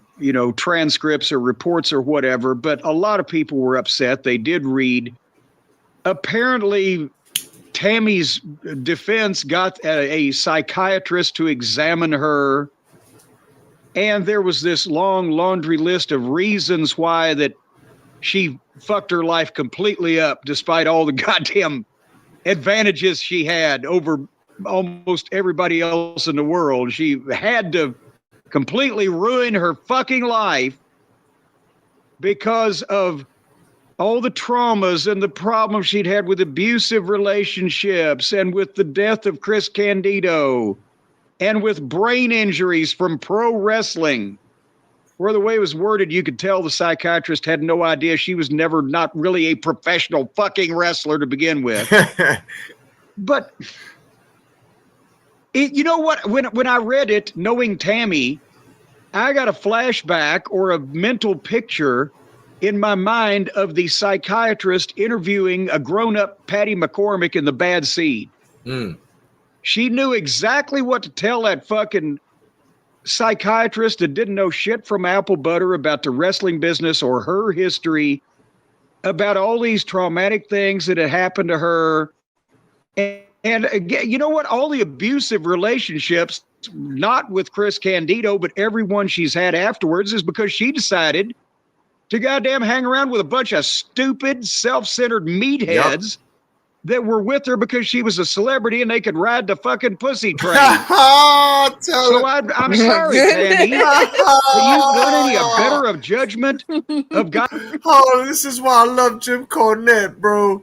transcripts or reports or whatever, but a lot of people were upset. They did read. Apparently, Tammy's defense got a psychiatrist to examine her, and there was this long laundry list of reasons why that she fucked her life completely up, despite all the goddamn advantages she had over almost everybody else in the world. She had to completely ruin her fucking life because of all the traumas and the problems she'd had with abusive relationships and with the death of Chris Candido and with brain injuries from pro wrestling, where the way it was worded, you could tell the psychiatrist had no idea she was not really a professional fucking wrestler to begin with. But you know what? When I read it, knowing Tammy, I got a flashback or a mental picture in my mind of the psychiatrist interviewing a grown-up Patty McCormick in The Bad Seed. She knew exactly what to tell that fucking psychiatrist that didn't know shit from apple butter about the wrestling business or her history, about all these traumatic things that had happened to her. And again, you know what? All the abusive relationships, not with Chris Candido, but everyone she's had afterwards, is because she decided to goddamn hang around with a bunch of stupid, self-centered meatheads that were with her because she was a celebrity and they could ride the fucking pussy train. So I'm sorry, Tammy. Can you learn any better of judgment of God? Oh, this is why I love Jim Cornette, bro.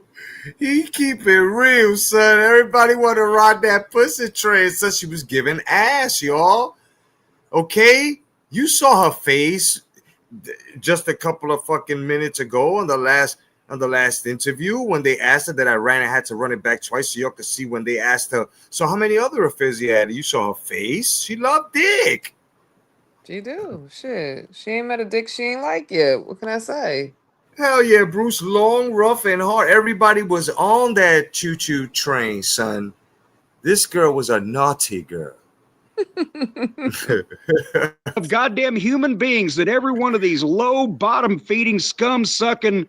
He keep it real, son. Everybody want to ride that pussy train. So she was giving ass, y'all. Okay? You saw her face just a couple of fucking minutes ago on the last interview when they asked her that I had to run it back twice so y'all could see when they asked her, so how many other affairs you had? You saw her face. She loved dick. She do. Shit. She ain't met a dick she ain't like yet. What can I say? Hell yeah, Bruce. Long, rough, and hard. Everybody was on that choo-choo train, son. This girl was a naughty girl. Of goddamn human beings that every one of these low bottom feeding scum sucking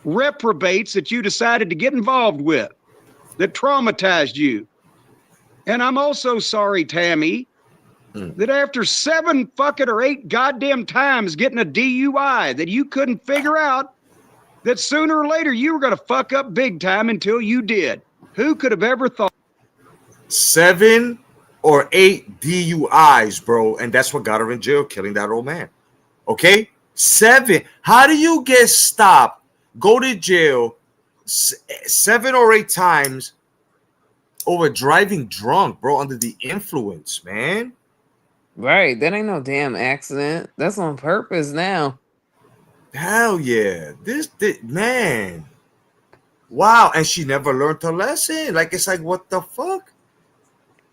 reprobates that you decided to get involved with that traumatized you. And I'm also sorry, Tammy, that after 7 fucking or 8 goddamn times getting a DUI that you couldn't figure out that sooner or later you were going to fuck up big time until you did. Who could have ever thought? 7 or 8 DUIs, bro. And that's what got her in jail, killing that old man. Okay? 7. How do you get stopped, go to jail 7 or 8 times over driving drunk, bro, under the influence, man? Right. That ain't no damn accident. That's on purpose now. Hell yeah. This man. Wow. And she never learned her lesson. Like, it's like, what the fuck?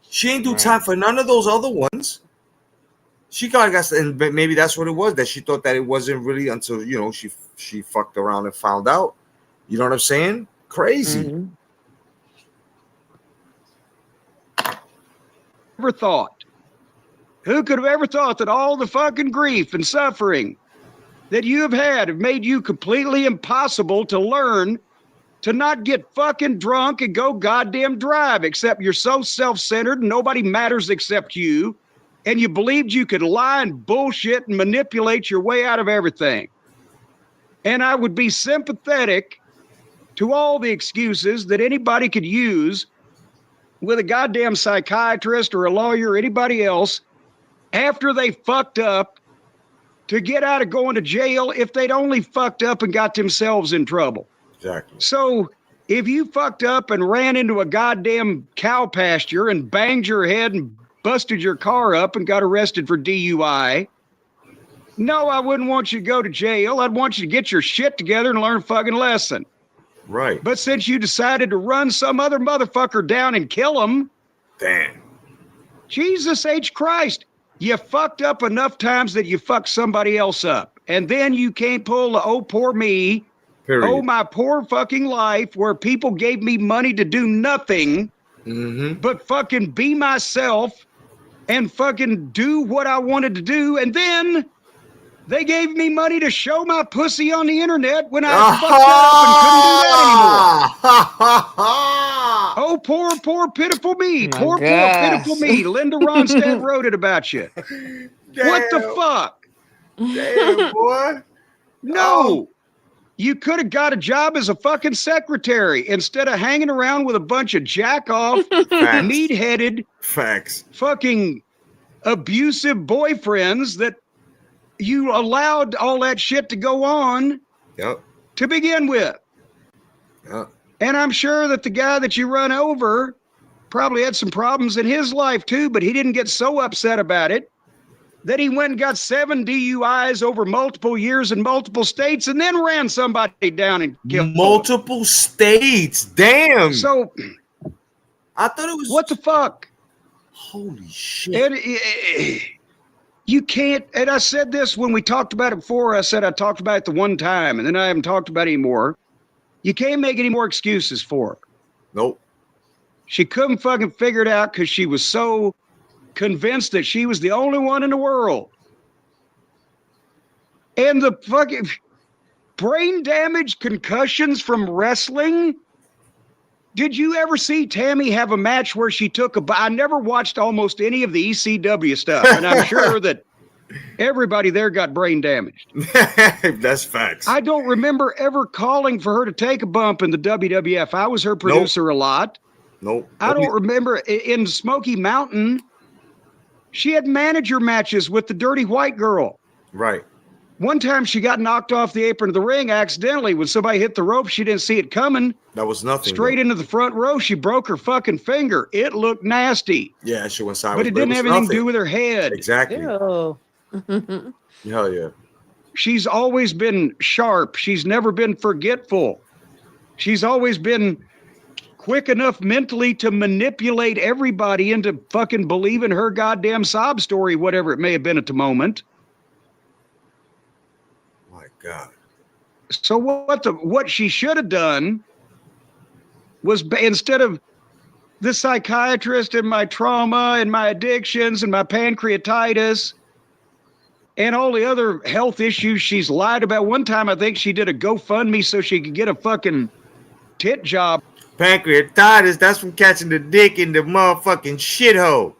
She ain't do time for none of those other ones. She got, and maybe that's what it was, that she thought that it wasn't really until, you know, she fucked around and found out. You know what I'm saying? Crazy. Ever thought? Who could have ever thought that all the fucking grief and suffering that you have made you completely impossible to learn to not get fucking drunk and go goddamn drive, except you're so self-centered and nobody matters except you, and you believed you could lie and bullshit and manipulate your way out of everything. And I would be sympathetic to all the excuses that anybody could use with a goddamn psychiatrist or a lawyer or anybody else after they fucked up to get out of going to jail if they'd only fucked up and got themselves in trouble. Exactly. So if you fucked up and ran into a goddamn cow pasture and banged your head and busted your car up and got arrested for DUI, no, I wouldn't want you to go to jail. I'd want you to get your shit together and learn a fucking lesson. Right. But since you decided to run some other motherfucker down and kill him, damn. Jesus H. Christ, you fucked up enough times that you fucked somebody else up. And then you can't pull the, oh, poor me, Period. oh, my poor fucking life, where people gave me money to do nothing but fucking be myself and fucking do what I wanted to do. And then they gave me money to show my pussy on the internet when I fucked that up and couldn't do that anymore. Oh, poor, pitiful me. My Poor, gosh. pitiful me. Linda Ronstadt wrote it about you. What the fuck? Damn, boy. No. You could have got a job as a fucking secretary instead of hanging around with a bunch of jack-off, meat-headed, fucking abusive boyfriends that you allowed all that shit to go on to begin with. And I'm sure that the guy that you run over probably had some problems in his life too, but he didn't get so upset about it that he went and got 7 DUIs over multiple years in multiple states and then ran somebody down and killed multiple states. Damn. So I thought it was, what the fuck? Holy shit. You can't, and I said this when we talked about it before. I said I talked about it the one time, and then I haven't talked about it anymore. You can't make any more excuses for her. Nope. She couldn't fucking figure it out because she was so convinced that she was the only one in the world. And the fucking brain damage, concussions from wrestling. Did you ever see Tammy have a match where she took I never watched almost any of the ECW stuff, and I'm sure that everybody there got brain damaged. That's facts. I don't remember ever calling for her to take a bump in the WWF. I was her producer a lot. Nope. I don't remember in Smoky Mountain. She had manager matches with the Dirty White Girl. Right. One time she got knocked off the apron of the ring accidentally. When somebody hit the rope, she didn't see it coming. That was nothing. Straight into the front row. She broke her fucking finger. It looked nasty. Yeah, she went sideways. But it didn't have anything to do with her head. Exactly. Ew. Hell yeah. She's always been sharp. She's never been forgetful. She's always been quick enough mentally to manipulate everybody into fucking believing her goddamn sob story, whatever it may have been at the moment. My God. So what she should have done was, instead of the psychiatrist and my trauma and my addictions and my pancreatitis and all the other health issues she's lied about. One time, I think she did a GoFundMe so she could get a fucking tit job. Pancreatitis, that's from catching the dick in the motherfucking shithole.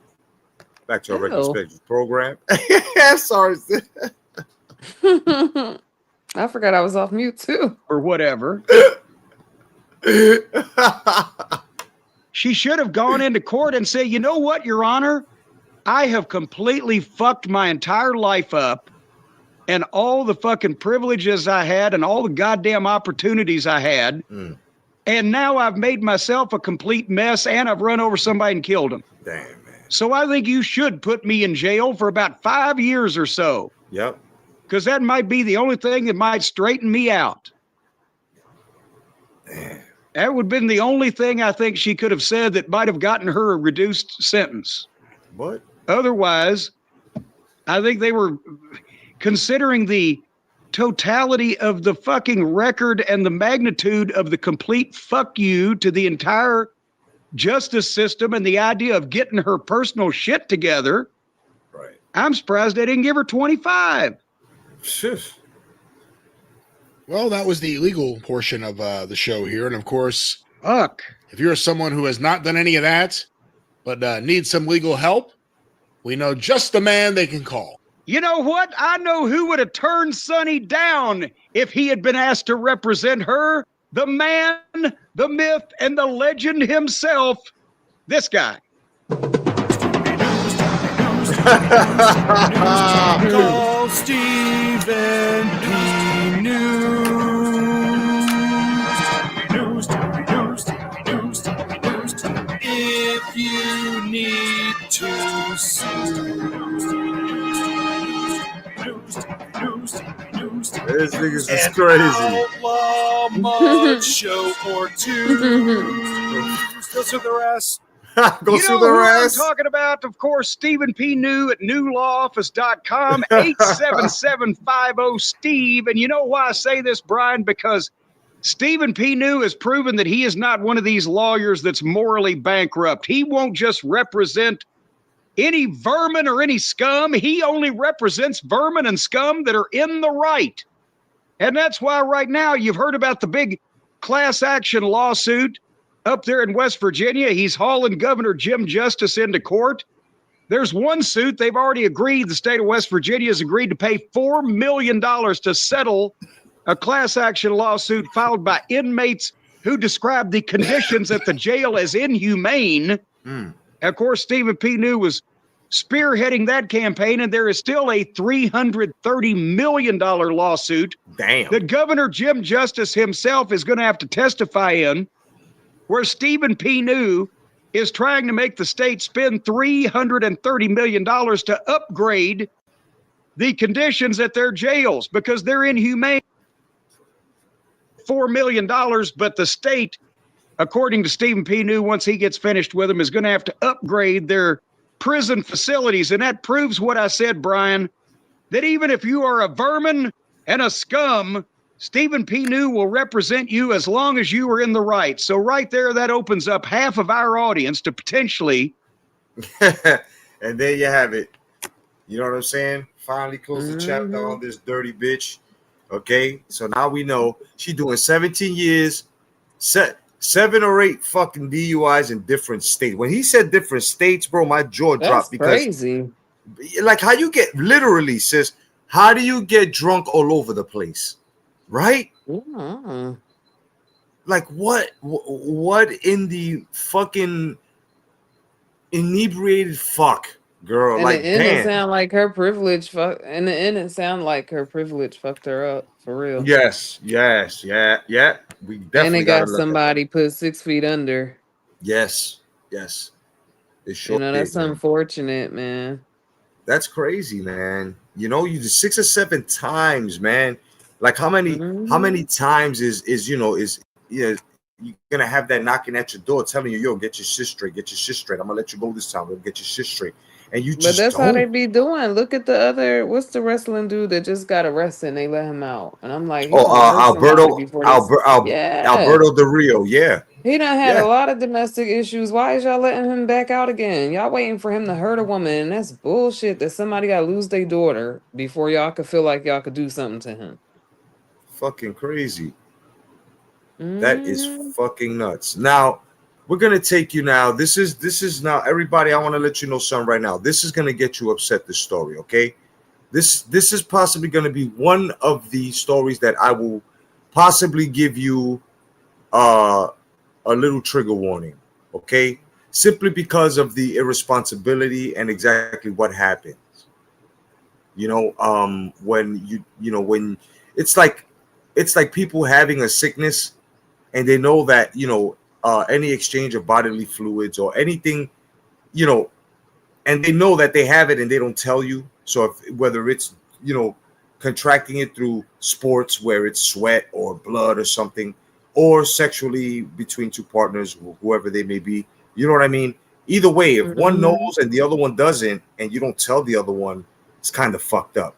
Back to our retrospective program. Sorry. I forgot I was off mute too. Or whatever. She should have gone into court and said, you know what, Your Honor? I have completely fucked my entire life up, and all the fucking privileges I had and all the goddamn opportunities I had. And now I've made myself a complete mess, and I've run over somebody and killed him. Damn, man. So I think you should put me in jail for about 5 years or so. Yep. Because that might be the only thing that might straighten me out. Damn. That would have been the only thing I think she could have said that might have gotten her a reduced sentence. What? Otherwise, I think they were considering the totality of the fucking record and the magnitude of the complete fuck you to the entire justice system and the idea of getting her personal shit together. Right. I'm surprised they didn't give her 25. Well, that was the legal portion of the show here. And of course, Fuck. if you're someone who has not done any of that, but needs some legal help, we know just the man they can call. You know what? I know who would have turned Sonny down if he had been asked to represent her. The man, the myth, and the legend himself. This guy. Call Stephen P. News. If you need to sue. This nigga's is crazy. Outlaw mud show or two. Go to the rest. Go You sue know their who I'm ass. talking about? Of course, Stephen P. New at newlawoffice.com, 87750-STEVE. And you know why I say this, Brian? Because Stephen P. New has proven that he is not one of these lawyers that's morally bankrupt. He won't just represent any vermin or any scum. He only represents vermin and scum that are in the right. And that's why right now you've heard about the big class action lawsuit up there in West Virginia. He's hauling Governor Jim Justice into court. There's one suit they've already agreed. The state of West Virginia has agreed to pay $4 million to settle a class action lawsuit filed by inmates who described the conditions at the jail as inhumane. Of course, Stephen P. New was spearheading that campaign, and there is still a $330 million lawsuit Damn. that Governor Jim Justice himself is going to have to testify in, where Stephen P. New is trying to make the state spend $330 million to upgrade the conditions at their jails because they're inhumane. $4 million, but the state, according to Stephen P. New, once he gets finished with them, is going to have to upgrade their prison facilities. And that proves what I said, Brian, that even if you are a vermin and a scum, Stephen P. New will represent you as long as you are in the right. So right there, that opens up half of our audience to potentially. And there you have it. You know what I'm saying? Finally close the chapter on this dirty bitch. Okay, so now we know she's doing 17 years, 7 or 8 fucking DUIs in different states. When he said different states, bro, my jaw dropped because crazy. Like, how you get literally, sis? How do you get drunk all over the place, right? Yeah. Like, what in the fucking inebriated fuck, girl? And Like, the end, it damn. sound like her privilege. In the end, it sound like her privilege fucked her up for real. Yes. Yeah. We And definitely it gotta got look at that. somebody put 6 feet under. Yes. It sure That's did, man. unfortunate, man. That's crazy, man. You know, you did 6 or 7 times, man. Like, how many times is you're gonna have that knocking at your door telling you, yo, get your shit straight. I'm gonna let you go this time. We'll get your shit straight. And you But just that's how they don't. be doing. Look at the other. What's the wrestling dude that just got arrested and they let him out? And I'm like, he Oh, gonna hurt somebody before this. Yeah, Alberto Del Rio. Yeah. he done had a lot of domestic issues. Why is y'all letting him back out again? Y'all waiting for him to hurt a woman, and that's bullshit. That somebody got to lose their daughter before y'all could feel like y'all could do something to him. Fucking crazy. That is fucking nuts. Now, we're gonna take you now. This is now, everybody. I want to let you know something right now. This is gonna get you upset. This story, okay? This is possibly gonna be one of the stories that I will possibly give you a little trigger warning, okay? Simply because of the irresponsibility and exactly what happens. When it's like people having a sickness and they know that any exchange of bodily fluids or anything, and they know that they have it and they don't tell you. So whether it's contracting it through sports where it's sweat or blood or something, or sexually between two partners, whoever they may be, you know what I mean? Either way, if one knows and the other one doesn't, and you don't tell the other one, it's kind of fucked up.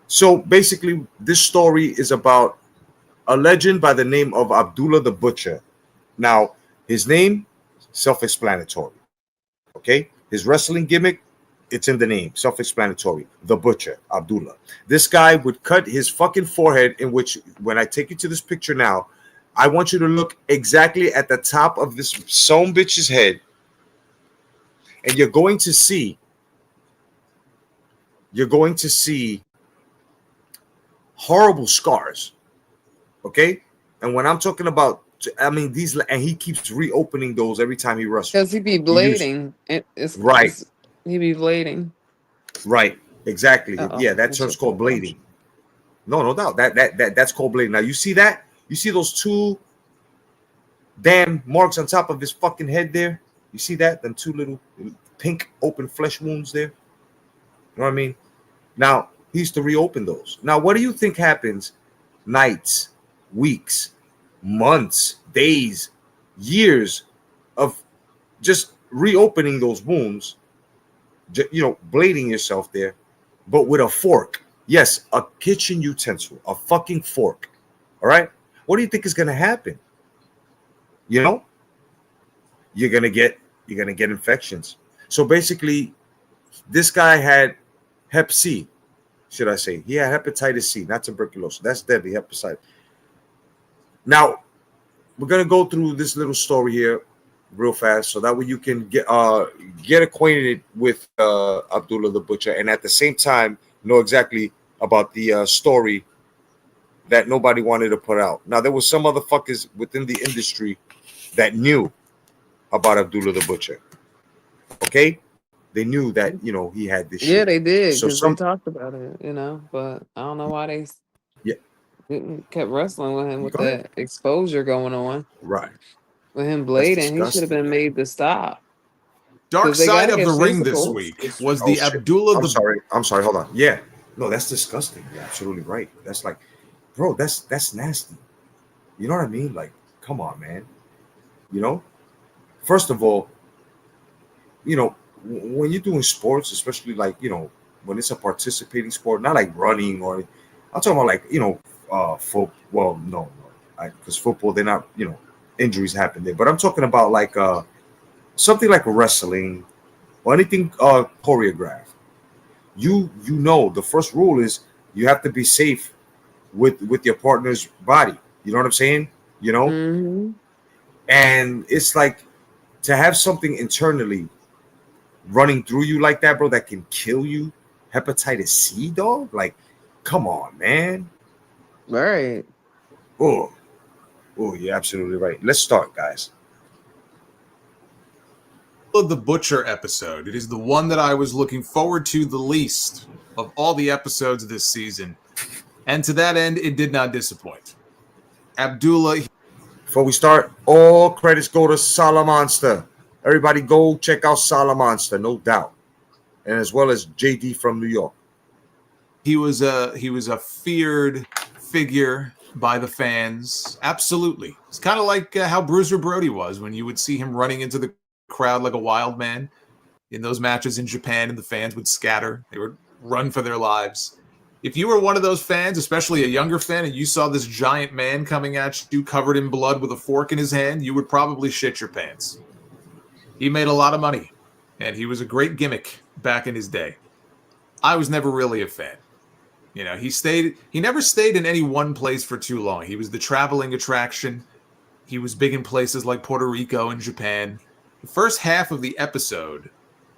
So basically, this story is about a legend by the name of Abdullah the Butcher. Now, his name, self-explanatory. Okay? His wrestling gimmick, it's in the name, self-explanatory. The Butcher, Abdullah. This guy would cut his fucking forehead, in which, when I take you to this picture now, I want you to look exactly at the top of this son bitch's head, and you're going to see horrible scars. Okay? And when I'm talking about, I mean, these, and he keeps reopening those every time he wrestles. Because he be bleeding. He be bleeding. Right. Exactly. Uh-oh. Yeah, that term's called blading. No doubt. That's called blading. Now, you see that? You see those 2 damn marks on top of his fucking head there? You see that? Them 2 little pink open flesh wounds there? You know what I mean? Now, he used to reopen those. Now, what do you think happens nights, weeks, months, days, years of just reopening those wounds, blading yourself there, but with a fork? Yes, a kitchen utensil, a fucking fork. All right? What do you think is going to happen? You're going to get infections. So basically, this guy had Hep C, should I say. He had hepatitis C, not tuberculosis. That's deadly, hepatitis. Now, we're going to go through this little story here real fast so that way you can get acquainted with Abdullah the Butcher, and at the same time know exactly about the story that nobody wanted to put out. Now, there was some motherfuckers within the industry that knew about Abdullah the Butcher. Okay? They knew that, he had this shit. Yeah, they did, So because they talked about it, but I don't know why they kept wrestling with him with that exposure going on. Right. With him blading, he should have been made to stop. Dark side of the ring this week was the Abdullah. I'm sorry. Hold on. Yeah. No, that's disgusting. You're absolutely right. That's like, bro, that's nasty. You know what I mean? Like, come on, man. First of all, when you're doing sports, especially like, when it's a participating sport, not like running or I'm talking about like, well, no, because football, they're not, injuries happen there. But I'm talking about like something like wrestling or anything choreographed. You know, the first rule is you have to be safe with your partner's body. You know what I'm saying? You know, Mm-hmm. and it's like to have something internally running through you like that, bro, that can kill you. Hepatitis C, dog. Like, come on, man. Right. Oh, you're absolutely right. Let's start, guys. The Butcher episode. It is the one that I was looking forward to the least of all the episodes this season. And to that end, it did not disappoint. Abdullah. Before we start, all credits go to Salamonster. Everybody go check out Salamonster, no doubt. And as well as JD from New York. He was a feared figure by the fans. Absolutely. It's kind of like how Bruiser Brody was when you would see him running into the crowd like a wild man in those matches in Japan, and the fans would scatter. They would run for their lives. If you were one of those fans, especially a younger fan, and you saw this giant man coming at you covered in blood with a fork in his hand, you would probably shit your pants. He made a lot of money, and he was a great gimmick back in his day. I was never really a fan. You know, he never stayed in any one place for too long. He was the traveling attraction. He was big in places like Puerto Rico and Japan. The first half of the episode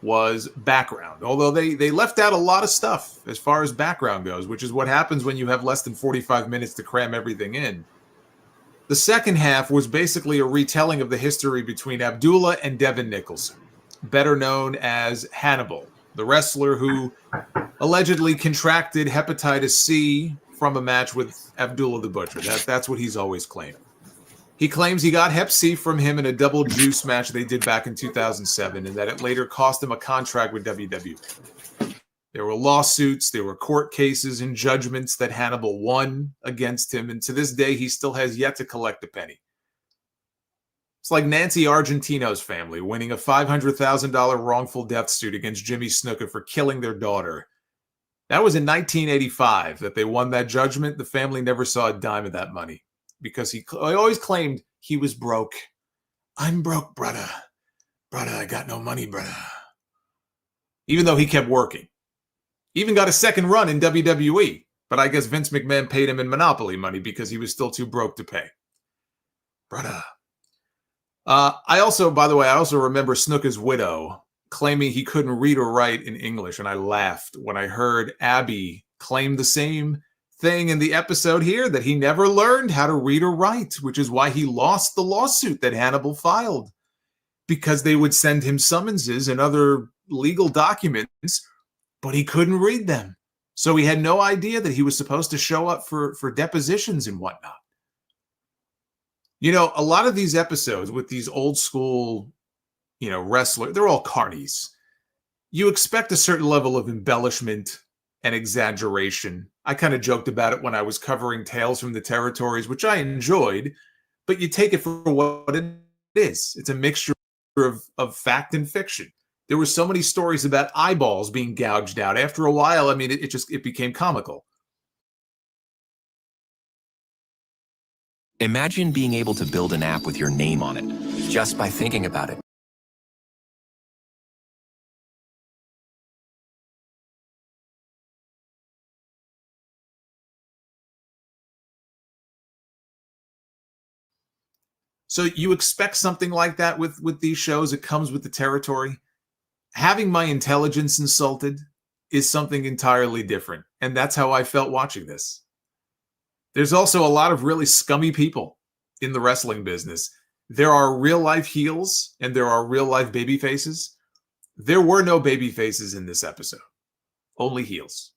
was background, although they left out a lot of stuff as far as background goes, which is what happens when you have less than 45 minutes to cram everything in. The second half was basically a retelling of the history between Abdullah and Devin Nicholson, better known as Hannibal, the wrestler who allegedly contracted hepatitis C from a match with Abdullah the Butcher. That's what he's always claimed. He claims he got Hep C from him in a double juice match they did back in 2007, and that it later cost him a contract with WWE. There were lawsuits, there were court cases and judgments that Hannibal won against him, and to this day, he still has yet to collect a penny. It's like Nancy Argentino's family winning a $500,000 wrongful death suit against Jimmy Snuka for killing their daughter. That was in 1985 that they won that judgment. The family never saw a dime of that money because he always claimed he was broke. I'm broke, brother. Brother, I got no money, brother. Even though he kept working. Even got a second run in WWE, but I guess Vince McMahon paid him in Monopoly money because he was still too broke to pay. Brother. I also remember Snuka's widow claiming he couldn't read or write in English, and I laughed when I heard Abby claim the same thing in the episode here, that he never learned how to read or write, which is why he lost the lawsuit that Hannibal filed, because they would send him summonses and other legal documents, but he couldn't read them. So he had no idea that he was supposed to show up for depositions and whatnot. You know, a lot of these episodes with these old school, wrestlers, they're all carnies. You expect a certain level of embellishment and exaggeration. I kind of joked about it when I was covering Tales from the Territories, which I enjoyed, but you take it for what it is. It's a mixture of fact and fiction. There were so many stories about eyeballs being gouged out. After a while, I mean, it became comical. Imagine being able to build an app with your name on it, just by thinking about it. So you expect something like that with these shows. It comes with the territory. Having my intelligence insulted is something entirely different. And that's how I felt watching this. There's also a lot of really scummy people in the wrestling business. There are real life heels and there are real life baby faces. There were no baby faces in this episode, only heels.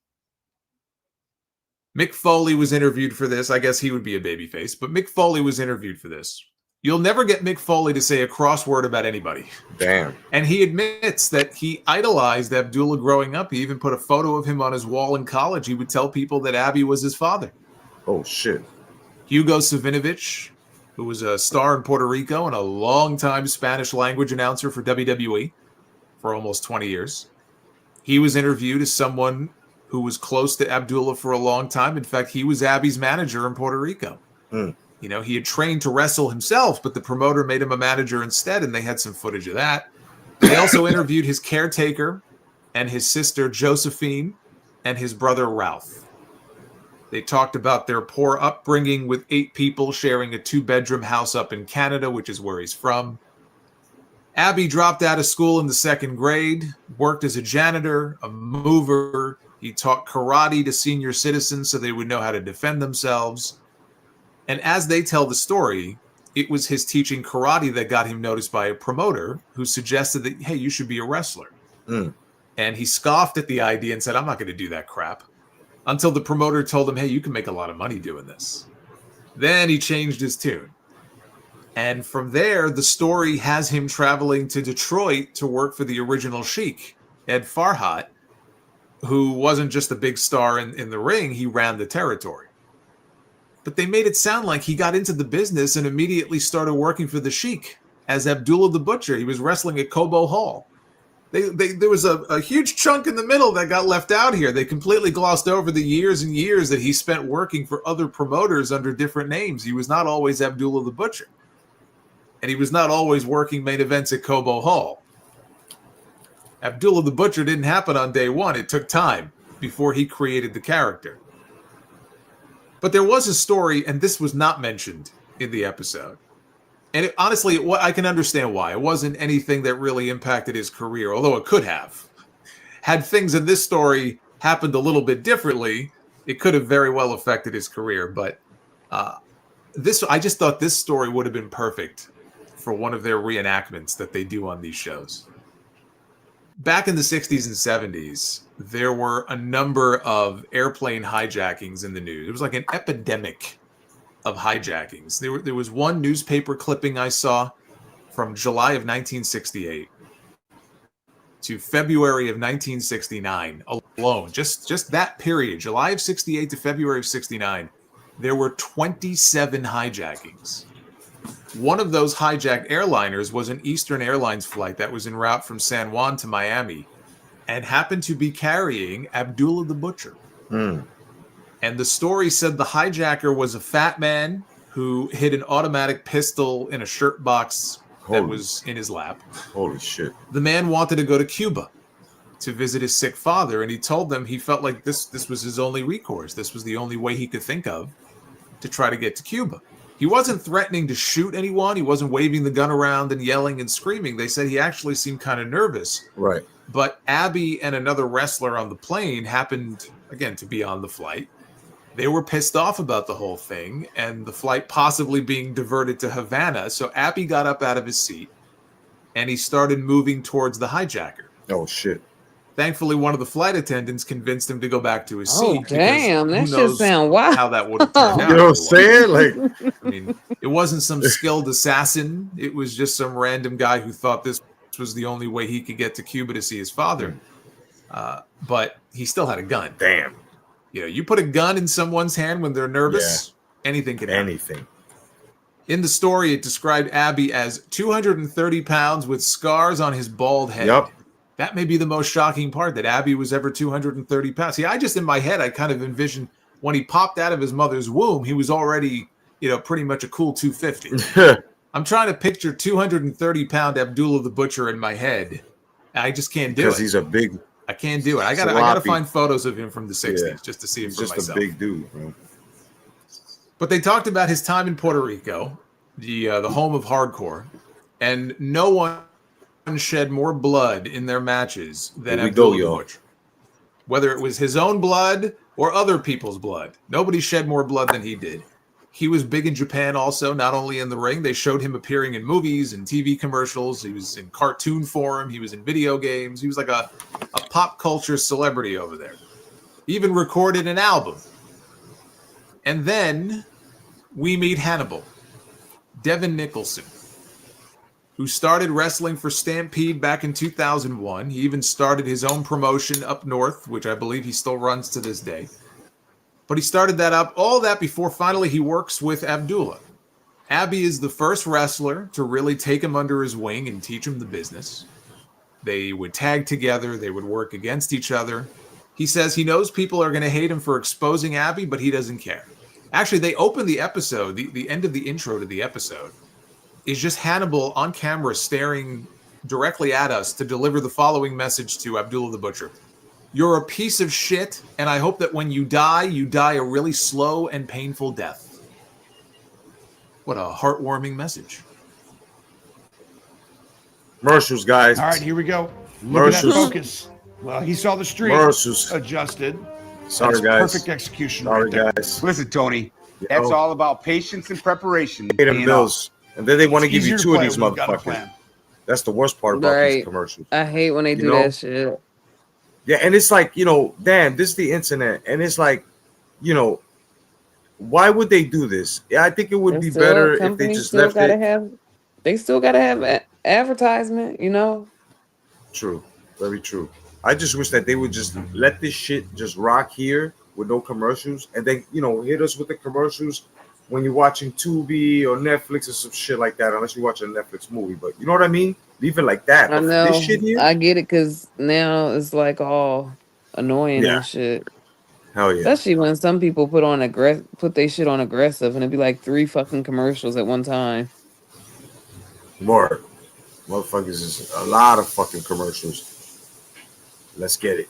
Mick Foley was interviewed for this. I guess he would be a baby face, but Mick Foley was interviewed for this. You'll never get Mick Foley to say a cross word about anybody. Damn. And he admits that he idolized Abdullah growing up. He even put a photo of him on his wall in college. He would tell people that Abby was his father. Oh, shit. Hugo Savinovich, who was a star in Puerto Rico and a longtime Spanish language announcer for WWE for almost 20 years. He was interviewed as someone who was close to Abdullah for a long time. In fact, he was Abby's manager in Puerto Rico. Mm. You know, he had trained to wrestle himself, but the promoter made him a manager instead, and they had some footage of that. They also interviewed his caretaker and his sister Josephine and his brother Ralph. They talked about their poor upbringing with 8 people sharing a 2-bedroom house up in Canada, which is where he's from. Abby dropped out of school in the 2nd grade, worked as a janitor, a mover. He taught karate to senior citizens so they would know how to defend themselves. And as they tell the story, it was his teaching karate that got him noticed by a promoter who suggested that, hey, you should be a wrestler. Mm. And he scoffed at the idea and said, I'm not going to do that crap. Until the promoter told him, hey, you can make a lot of money doing this. Then he changed his tune. And from there, the story has him traveling to Detroit to work for the original Sheik, Ed Farhat, who wasn't just a big star in the ring, he ran the territory. But they made it sound like he got into the business and immediately started working for the Sheik as Abdullah the Butcher. He was wrestling at Cobo Hall. There was a huge chunk in the middle that got left out here. They completely glossed over the years and years that he spent working for other promoters under different names. He was not always Abdullah the Butcher. And he was not always working main events at Cobo Hall. Abdullah the Butcher didn't happen on day one. It took time before he created the character. But there was a story, and this was not mentioned in the episode. And honestly, I can understand why. It wasn't anything that really impacted his career, although it could have. Had things in this story happened a little bit differently, it could have very well affected his career. But I just thought this story would have been perfect for one of their reenactments that they do on these shows. Back in the 60s and 70s, there were a number of airplane hijackings in the news. It was like an epidemic of hijackings. There was one newspaper clipping I saw from July of 1968 to February of 1969 alone. Just that period, July of 68 to February of 69, there were 27 hijackings. One of those hijacked airliners was an Eastern Airlines flight that was en route from San Juan to Miami and happened to be carrying Abdullah the Butcher. Mm. And the story said the hijacker was a fat man who hid an automatic pistol in a shirt box that was in his lap. Holy shit. The man wanted to go to Cuba to visit his sick father, and he told them he felt like this was his only recourse. This was the only way he could think of to try to get to Cuba. He wasn't threatening to shoot anyone. He wasn't waving the gun around and yelling and screaming. They said he actually seemed kind of nervous. Right. But Abby and another wrestler on the plane happened, again, to be on the flight. They were pissed off about the whole thing and the flight possibly being diverted to Havana. So Abby got up out of his seat and he started moving towards the hijacker. Oh, shit. Thankfully, one of the flight attendants convinced him to go back to his Oh, seat. damn. That Who shit knows sound wild. how that would have turned out. You know what I'm saying? Like, I mean, it wasn't some skilled assassin. It was just some random guy who thought this was the only way he could get to Cuba to see his father. But he still had a gun. damn. You know, you put a gun in someone's hand when they're nervous, anything can happen. Anything. In the story, it described Abby as 230 pounds with scars on his bald head. Yep. That may be the most shocking part, that Abby was ever 230 pounds. See, in my head, I kind of envisioned when he popped out of his mother's womb, he was already, pretty much a cool 250. I'm trying to picture 230-pound Abdullah the Butcher in my head. I just can't do it. Because he's a big, I can't do it. I gotta sloppy. find photos of him from the 60s Yeah. just to see him he's for just myself. a big dude, bro. But they talked about his time in Puerto Rico, the home of hardcore, and no one shed more blood in their matches than Here we go, Abdullah the y'all. Butcher. Whether it was his own blood or other people's blood, nobody shed more blood than he did. He was big in Japan also, not only in the ring. They showed him appearing in movies and TV commercials. He was in cartoon form. He was in video games. He was like a pop culture celebrity over there. Even recorded an album. And then we meet Hannibal, Devin Nicholson, who started wrestling for Stampede back in 2001. He even started his own promotion up north, which I believe he still runs to this day. But he started that up, all that before finally he works with Abdullah. Abby is the first wrestler to really take him under his wing and teach him the business. They would tag together. They would work against each other. He says he knows people are going to hate him for exposing Abby, but he doesn't care. Actually, they open the episode, the end of the intro to the episode is just Hannibal on camera staring directly at us to deliver the following message to Abdullah the Butcher. You're a piece of shit, and I hope that when you die a really slow and painful death. What a heartwarming message. Commercials, guys. All right, here we go. Look at that Commercials. focus. Well, he saw the street Commercials. adjusted. Sorry, That's guys. Perfect execution. Sorry, right there. guys. Listen, Tony, that's all about patience and preparation. Pay them bills. And then they want to It's give you easier to two of play these when you've got a motherfuckers. plan. That's the worst part about these Right. commercials. I hate when they You do know? that shit. Yeah, and it's like, damn, this is the internet. And it's like, why would they do this? Yeah, I think it would be better if they Companies just still left gotta it. have. They still gotta have advertisement. True. Very true. I just wish that they would just let this shit just rock here with no commercials. And then, hit us with the commercials when you're watching Tubi or Netflix or some shit like that, unless you watch a Netflix movie. But you know what I mean? Leave it like that. I But know. this shit here? I get it because now it's like all annoying Yeah. and shit. Hell yeah. Especially when some people put their shit on aggressive and it'd be like 3 fucking commercials at one time. More. Motherfuckers is a lot of fucking commercials. Let's get it.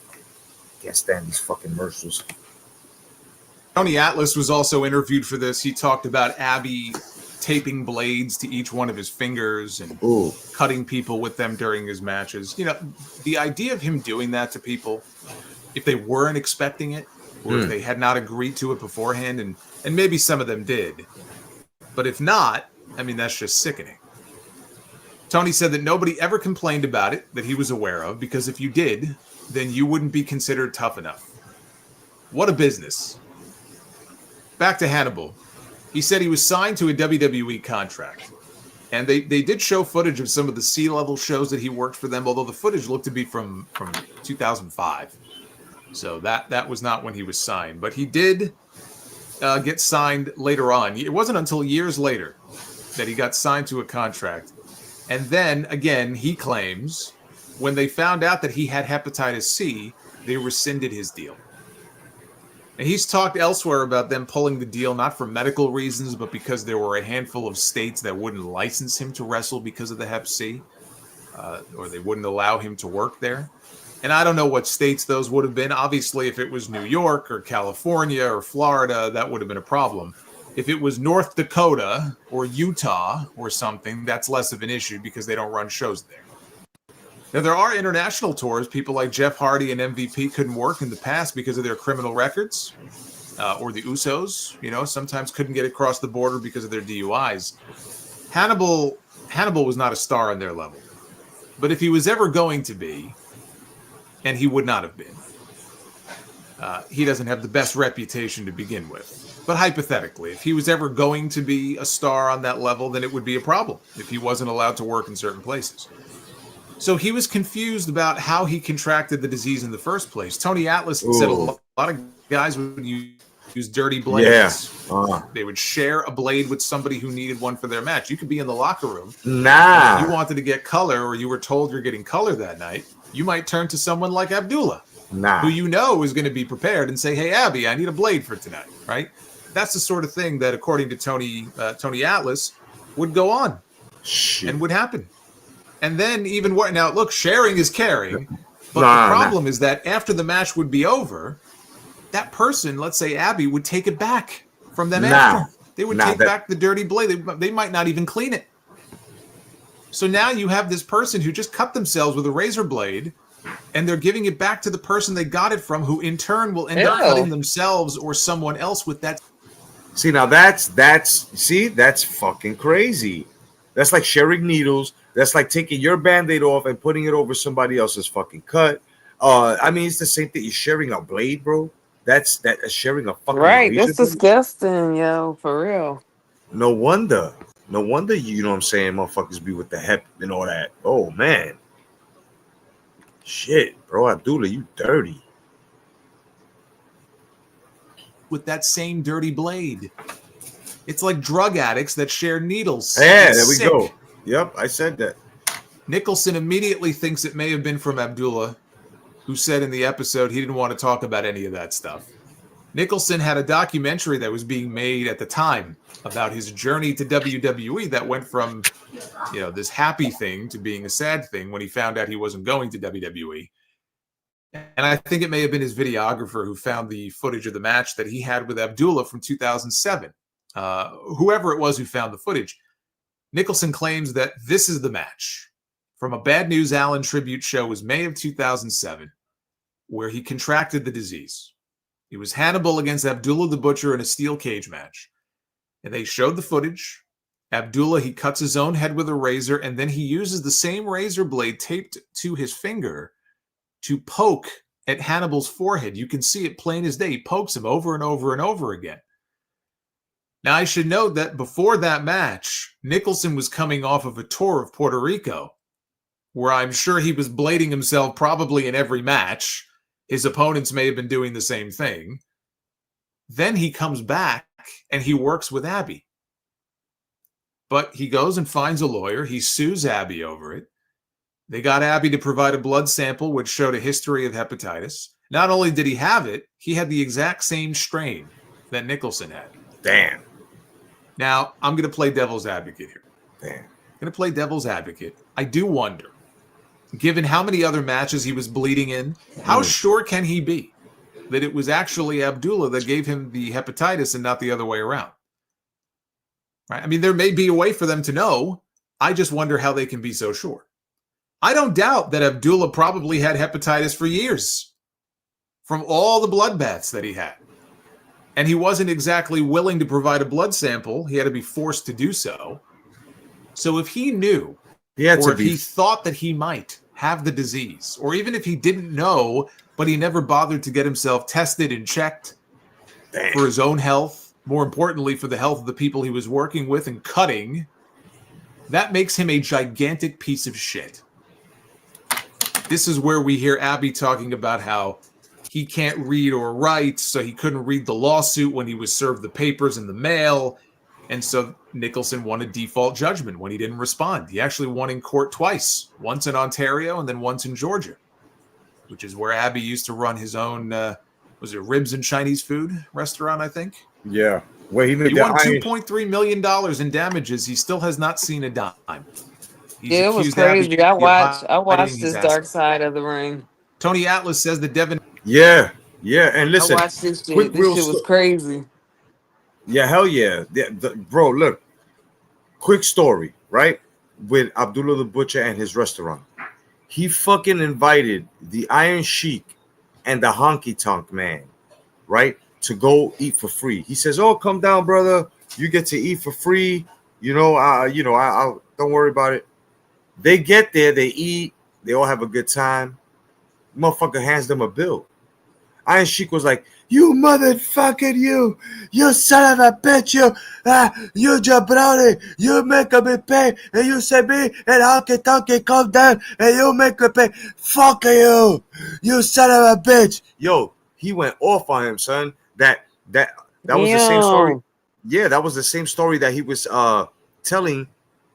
Can't stand these fucking commercials. Tony Atlas was also interviewed for this. He talked about Abby taping blades to each one of his fingers and Ooh. cutting people with them during his matches. The idea of him doing that to people, if they weren't expecting it, or if they had not agreed to it beforehand, and maybe some of them did. But if not, that's just sickening. Tony said that nobody ever complained about it that he was aware of, because if you did, then you wouldn't be considered tough enough. What a business. Back to Hannibal. He said he was signed to a WWE contract. And they did show footage of some of the C-level shows that he worked for them, although the footage looked to be from 2005. So that was not when he was signed. But he did get signed later on. It wasn't until years later that he got signed to a contract. And then, again, he claims, when they found out that he had hepatitis C, they rescinded his deal. And he's talked elsewhere about them pulling the deal, not for medical reasons, but because there were a handful of states that wouldn't license him to wrestle because of the hep C, or they wouldn't allow him to work there. And I don't know what states those would have been. Obviously, if it was New York or California or Florida, that would have been a problem. If it was North Dakota or Utah or something, that's less of an issue because they don't run shows there. Now, there are international tours. People like Jeff Hardy and MVP couldn't work in the past because of their criminal records, or the Usos, sometimes couldn't get across the border because of their DUIs. Hannibal was not a star on their level. But if he was ever going to be, and he would not have been, he doesn't have the best reputation to begin with. But hypothetically, if he was ever going to be a star on that level, then it would be a problem if he wasn't allowed to work in certain places. So he was confused about how he contracted the disease in the first place. Tony Atlas said a lot of guys would use dirty blades. Yeah. They would share a blade with somebody who needed one for their match. You could be in the locker room. Nah. If you wanted to get color, or you were told you're getting color that night, you might turn to someone like Abdullah, who is going to be prepared and say, "Hey, Abby, I need a blade for tonight," right? That's the sort of thing that, according to Tony Atlas, would go on and would happen. And then even what? Now, look, sharing is caring, but the problem is that after the match would be over, that person, let's say Abby, would take it back from them after. They would take back the dirty blade. They might not even clean it. So now you have this person who just cut themselves with a razor blade, and they're giving it back to the person they got it from, who in turn will end up cutting themselves or someone else with that. See, now that's fucking crazy. That's like sharing needles. That's like taking your Band-Aid off and putting it over somebody else's fucking cut. It's the same thing. You're sharing a blade, bro. That's sharing a fucking Right. razor That's blade. disgusting, yo, for real. No wonder, you know what I'm saying, motherfuckers be with the hep and all that. Oh, man. Shit, bro, Abdullah, you dirty. With that same dirty blade. It's like drug addicts that share needles. Yeah, It's there we sick. go. Yep, I said that. Nicholson immediately thinks it may have been from Abdullah. who said in the episode he didn't want to talk about any of that stuff. Nicholson had a documentary that was being made at the time about his journey to WWE that went from, this happy thing to being a sad thing when he found out he wasn't going to WWE. And I think it may have been his videographer who found the footage of the match that he had with Abdullah from 2007. Whoever it was who found the footage, Nicholson claims that this is the match from a Bad News Allen tribute show. Was May of 2007, where he contracted the disease. It was Hannibal against Abdullah the Butcher in a steel cage match. And they showed the footage. Abdullah, he cuts his own head with a razor, and then he uses the same razor blade taped to his finger to poke at Hannibal's forehead. You can see it plain as day. He pokes him over and over and over again. Now, I should note that before that match, Nicholson was coming off of a tour of Puerto Rico, where I'm sure he was blading himself probably in every match. His opponents may have been doing the same thing. Then he comes back and he works with Abby. But he goes and finds a lawyer. He sues Abby over it. They got Abby to provide a blood sample which showed a history of hepatitis. Not only did he have it, he had the exact same strain that Nicholson had. Damn. Now, I'm going to play devil's advocate here. Damn. I'm going to play devil's advocate. I do wonder, given how many other matches he was bleeding in, how sure can he be that it was actually Abdullah that gave him the hepatitis and not the other way around? Right? I mean, there may be a way for them to know. I just wonder how they can be so sure. I don't doubt that Abdullah probably had hepatitis for years from all the bloodbaths that he had. And he wasn't exactly willing to provide a blood sample. He had to be forced to do so. So if he knew, if he thought that he might have the disease, or even if he didn't know, but he never bothered to get himself tested and checked for his own health, more importantly, for the health of the people he was working with and cutting, that makes him a gigantic piece of shit. This is where we hear Abby talking about how he can't read or write, so he couldn't read the lawsuit when he was served the papers in the mail. And so Nicholson won a default judgment when he didn't respond. He actually won in court twice, once in Ontario and then once in Georgia, which is where Abby used to run his own, was it ribs and Chinese food restaurant, I think? Yeah. Well, he won $2.3 million in damages. He still has not seen a dime. It was crazy. I watched this Dark Side of the Ring. Tony Atlas says that Devin. Yeah. And listen, I watched this shit. This shit was crazy. Yeah, hell yeah. Bro, look. Quick story, right? With Abdullah the Butcher and his restaurant. He fucking invited the Iron Sheik and the Honky Tonk Man, right? To go eat for free. He says, "Oh, come down, brother. You get to eat for free. I'll don't worry about it." They get there, they eat, they all have a good time. Motherfucker hands them a bill. Iron Sheik was like, "You motherfucker, you son of a bitch, you jabroni, you make me pay, and you say me and Honky Tonky come down and you make me pay. Fuck you son of a bitch." Yo, he went off on him, son. That was the same story. Yeah, that was the same story that he was telling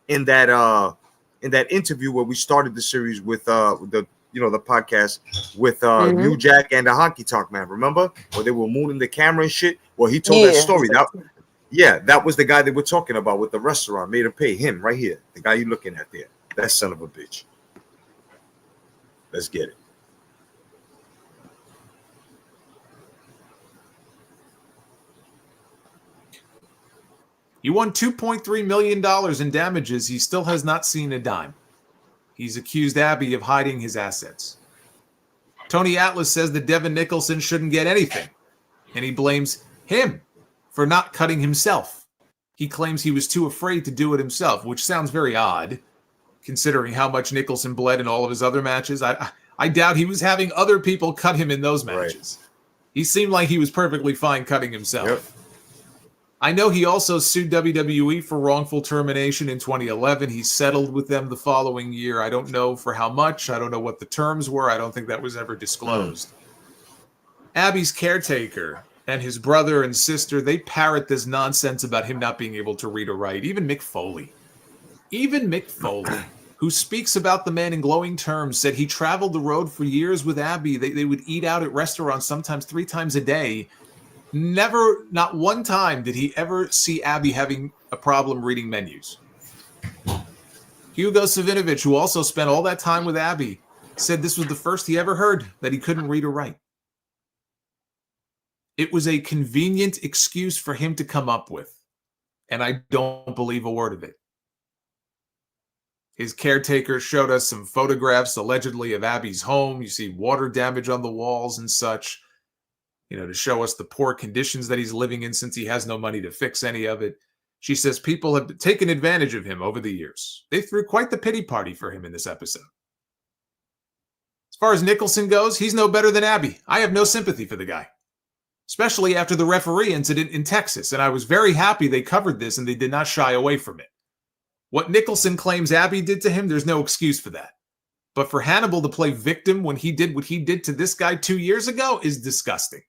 in that interview where we started the series with the podcast with New Jack and the Honky Tonk Man. Remember where they were mooning the camera and shit? Well, he told that story. That was the guy they were talking about with the restaurant. Made him pay him right here. The guy you're looking at there. That son of a bitch. Let's get it. He won $2.3 million in damages. He still has not seen a dime. He's accused Abby of hiding his assets. Tony Atlas says that Devin Nicholson shouldn't get anything, and he blames him for not cutting himself. He claims he was too afraid to do it himself, which sounds very odd, considering how much Nicholson bled in all of his other matches. I doubt he was having other people cut him in those matches. Right. He seemed like he was perfectly fine cutting himself. Yep. I know he also sued WWE for wrongful termination in 2011. He settled with them the following year. I don't know for how much. I don't know what the terms were. I don't think that was ever disclosed. Abby's caretaker and his brother and sister, they parrot this nonsense about him not being able to read or write. Even Mick Foley, who speaks about the man in glowing terms, said he traveled the road for years with Abby. They would eat out at restaurants sometimes 3 times a day. Never, not one time did he ever see Abby having a problem reading menus. Hugo Savinovich, who also spent all that time with Abby, said this was the first he ever heard that he couldn't read or write. It was a convenient excuse for him to come up with, and I don't believe a word of it. His caretaker showed us some photographs, allegedly, of Abby's home. You see water damage on the walls and such, to show us the poor conditions that he's living in since he has no money to fix any of it. She says people have taken advantage of him over the years. They threw quite the pity party for him in this episode. As far as Nicholson goes, he's no better than Abby. I have no sympathy for the guy, especially after the referee incident in Texas. And I was very happy they covered this and they did not shy away from it. What Nicholson claims Abby did to him, there's no excuse for that. But for Hannibal to play victim when he did what he did to this guy 2 years ago is disgusting.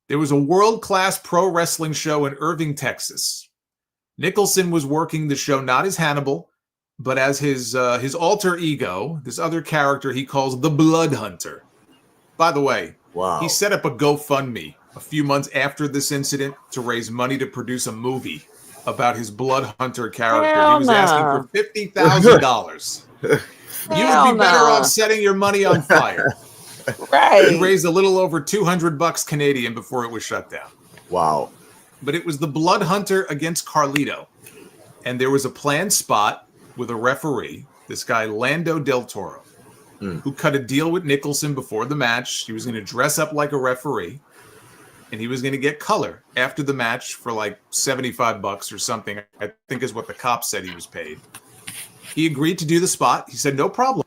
There was a world-class pro wrestling show in Irving, Texas. Nicholson was working the show not as Hannibal, but as his alter ego, this other character he calls the Blood Hunter. By the way, wow, he set up a GoFundMe a few months after this incident to raise money to produce a movie about his Blood Hunter character. Hell he was asking for $50,000. You would be better off setting your money on fire. Right. He raised a little over $200 Canadian before it was shut down. Wow. But it was the Blood Hunter against Carlito. And there was a planned spot with a referee, this guy Lando Del Toro, who cut a deal with Nicholson before the match. He was going to dress up like a referee, and he was going to get color after the match for like $75 or something, I think is what the cop said he was paid. He agreed to do the spot. He said, no problem.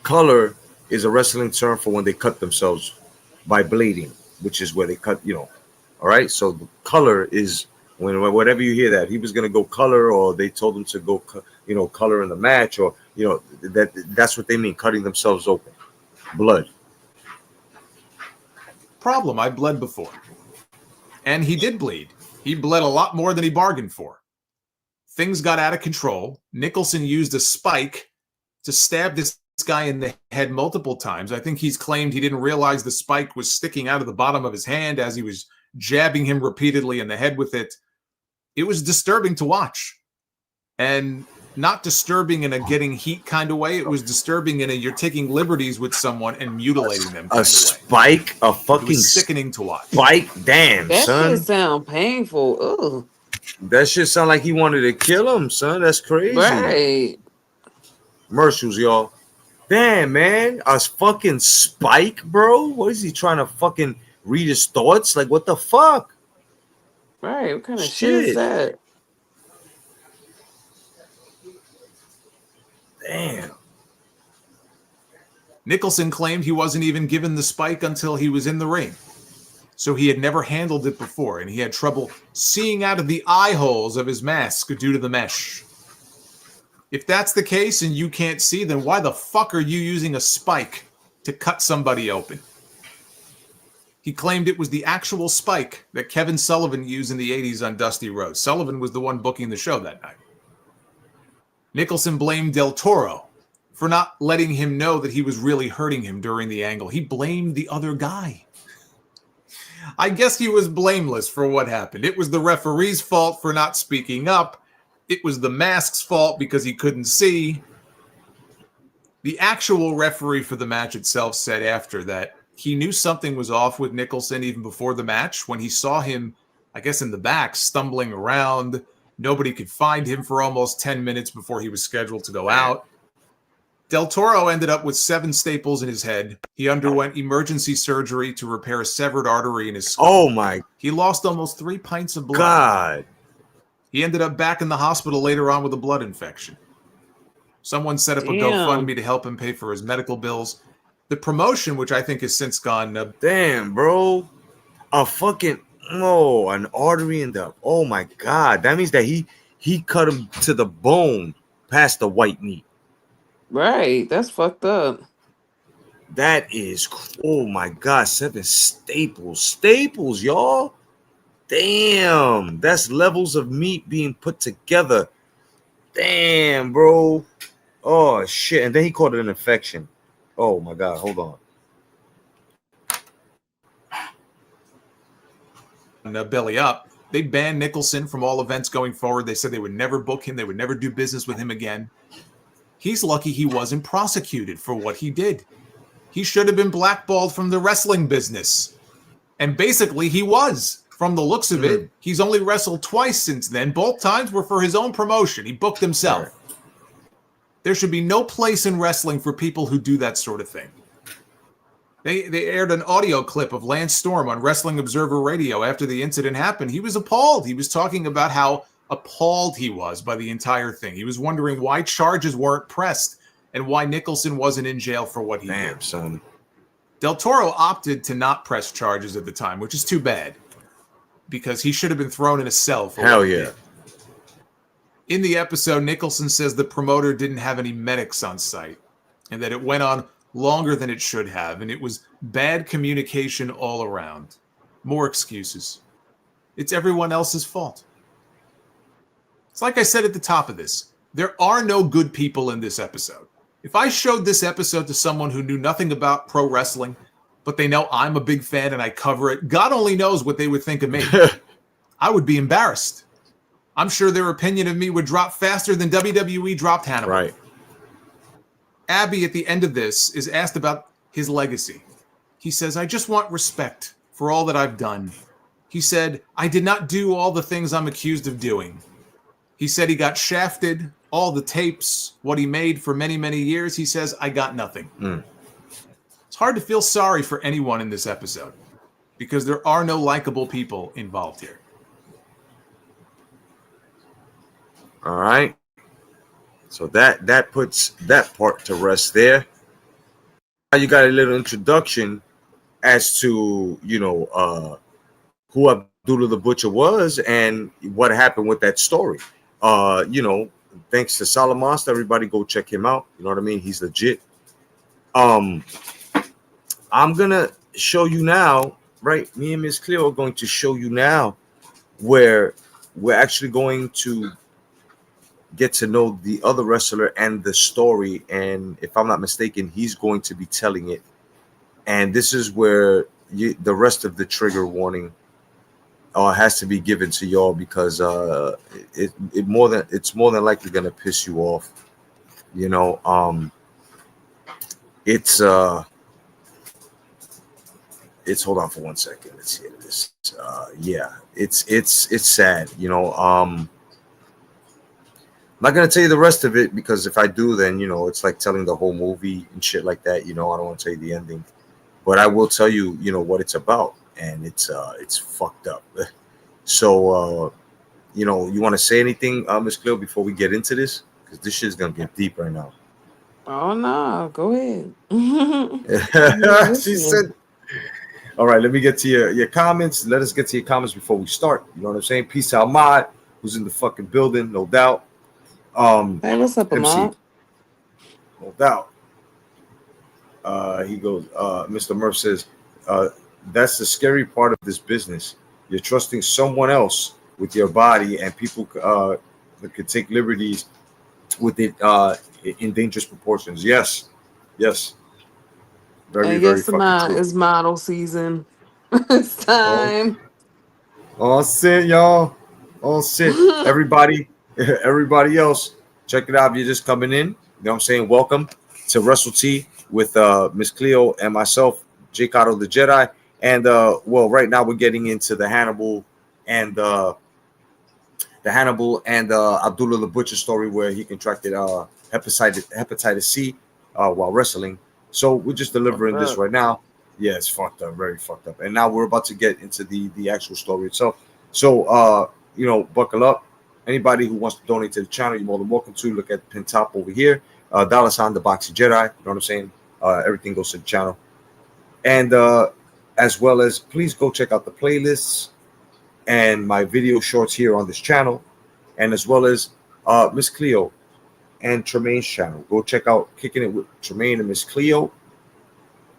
Color is a wrestling term for when they cut themselves by blading, which is where they cut, all right? So the color is when whatever you hear that, he was going to go color, or they told him to go, color in the match, or, that's what they mean, cutting themselves open. Blood. Problem, I bled before. And he did bleed. He bled a lot more than he bargained for. Things got out of control. Nicholson used a spike to stab this guy in the head multiple times. I think he's claimed he didn't realize the spike was sticking out of the bottom of his hand as he was jabbing him repeatedly in the head with it. It was disturbing to watch. And not disturbing in a getting heat kind of way. It was disturbing in a you're taking liberties with someone and mutilating them kind a spike, a fucking it was sickening to watch. Spike, damn, that son. shit sound painful. Ugh. That shit sound like he wanted to kill him, son. That's crazy. Right. Commercials, y'all. Damn, man. A fucking spike, bro? What is he trying to fucking read his thoughts? Like, what the fuck? Right. What kind of shit is that? Damn. Nicholson claimed he wasn't even given the spike until he was in the ring. So he had never handled it before, and he had trouble seeing out of the eye holes of his mask due to the mesh. If that's the case and you can't see, then why the fuck are you using a spike to cut somebody open? He claimed it was the actual spike that Kevin Sullivan used in the 80s on Dusty Rhodes. Sullivan was the one booking the show that night. Nicholson blamed Del Toro for not letting him know that he was really hurting him during the angle. He blamed the other guy. I guess he was blameless for what happened. It was the referee's fault for not speaking up. It was the mask's fault because he couldn't see. The actual referee for the match itself said after that he knew something was off with Nicholson even before the match when he saw him, I guess, in the back stumbling around. Nobody could find him for almost 10 minutes before he was scheduled to go out. Del Toro ended up with 7 staples in his head. He underwent emergency surgery to repair a severed artery in his skull. Oh, my. He lost almost 3 pints of blood. God. He ended up back in the hospital later on with a blood infection. Someone set up a GoFundMe to help him pay for his medical bills. The promotion, which I think has since gone... Damn, bro. A fucking... Oh, an artery in the... Oh, my God. That means that he cut him to the bone past the white meat. Right. That's fucked up. That is... Oh, my God. 7 staples. Staples, y'all. Damn. That's levels of meat being put together. Damn, bro. Oh shit! And then he caught it an infection. Oh my god! Hold on. Belly Up, they banned Nicholson from all events going forward. They said they would never book him. They would never do business with him again. He's lucky he wasn't prosecuted for what he did. He should have been blackballed from the wrestling business. And basically, he was. From the looks of it, he's only wrestled twice since then. Both times were for his own promotion. He booked himself. Right. There should be no place in wrestling for people who do that sort of thing. They aired an audio clip of Lance Storm on Wrestling Observer Radio after the incident happened. He was appalled. He was talking about how appalled he was by the entire thing. He was wondering why charges weren't pressed and why Nicholson wasn't in jail for what he did. Son. Del Toro opted to not press charges at the time, which is too bad, because he should have been thrown in a cell for Hell what he yeah. did. In the episode, Nicholson says the promoter didn't have any medics on site and that it went on longer than it should have, and it was bad communication all around. More excuses. It's everyone else's fault. It's like I said at the top of this. There are no good people in this episode. If I showed this episode to someone who knew nothing about pro wrestling, but they know I'm a big fan and I cover it, God only knows what they would think of me. I would be embarrassed. I'm sure their opinion of me would drop faster than WWE dropped Hannibal. Right. Abby, at the end of this, is asked about his legacy. He says, I just want respect for all that I've done. He said, I did not do all the things I'm accused of doing. He said he got shafted, all the tapes, what he made for many, many years. He says, I got nothing. It's hard to feel sorry for anyone in this episode because there are no likable people involved here. All right. So that puts that part to rest there. Now you got a little introduction as to, who Abdullah the Butcher was and what happened with that story. Thanks to Salamonster, everybody go check him out. You know what I mean? He's legit. I'm gonna show you now, right? Me and Miss Cleo are going to show you now where we're actually going to get to know the other wrestler and the story. And if I'm not mistaken, he's going to be telling it. And this is where the rest of the trigger warning has to be given to y'all because it's more than likely going to piss you off. It's hold on for 1 second. Let's hear this. It's sad. I'm not gonna tell you the rest of it because if I do, then it's like telling the whole movie and shit like that. I don't want to tell you the ending, but I will tell you, what it's about, and it's fucked up. So, you want to say anything, Miss Cleo, before we get into this? Because this shit's gonna get deep right now. Oh no, go ahead. She said, all right, let me get to your comments. Let us get to your comments before we start. You know what I'm saying? Peace out, Mod, who's in the fucking building, no doubt. Hey, what's up, MC, Ahmad? no doubt. He goes, Mr. Murph says, that's the scary part of this business. You're trusting someone else with your body, and people could take liberties with it in dangerous proportions. Yes. Very, I very guess fucking true. it's model season. It's time. All set, y'all. All set. Everybody else, check it out. If you're just coming in, you know what I'm saying? Welcome to WRESTLE-TEA with Miss Cleo and myself, Jake Otto the Jedi. And right now we're getting into the Hannibal and Abdullah the Butcher story where he contracted hepatitis C while wrestling. So we're just delivering this right now. Yeah, it's fucked up, very fucked up. And now we're about to get into the actual story itself. So buckle up. Anybody who wants to donate to the channel, you're more than welcome to. Look at the pin top over here. $, the Boxy Jedi. You know what I'm saying? Everything goes to the channel. And as well as, please go check out the playlists and my video shorts here on this channel. And as well as Miss Cleo and Tremaine's channel. Go check out Kicking It with Tremaine and Miss Cleo.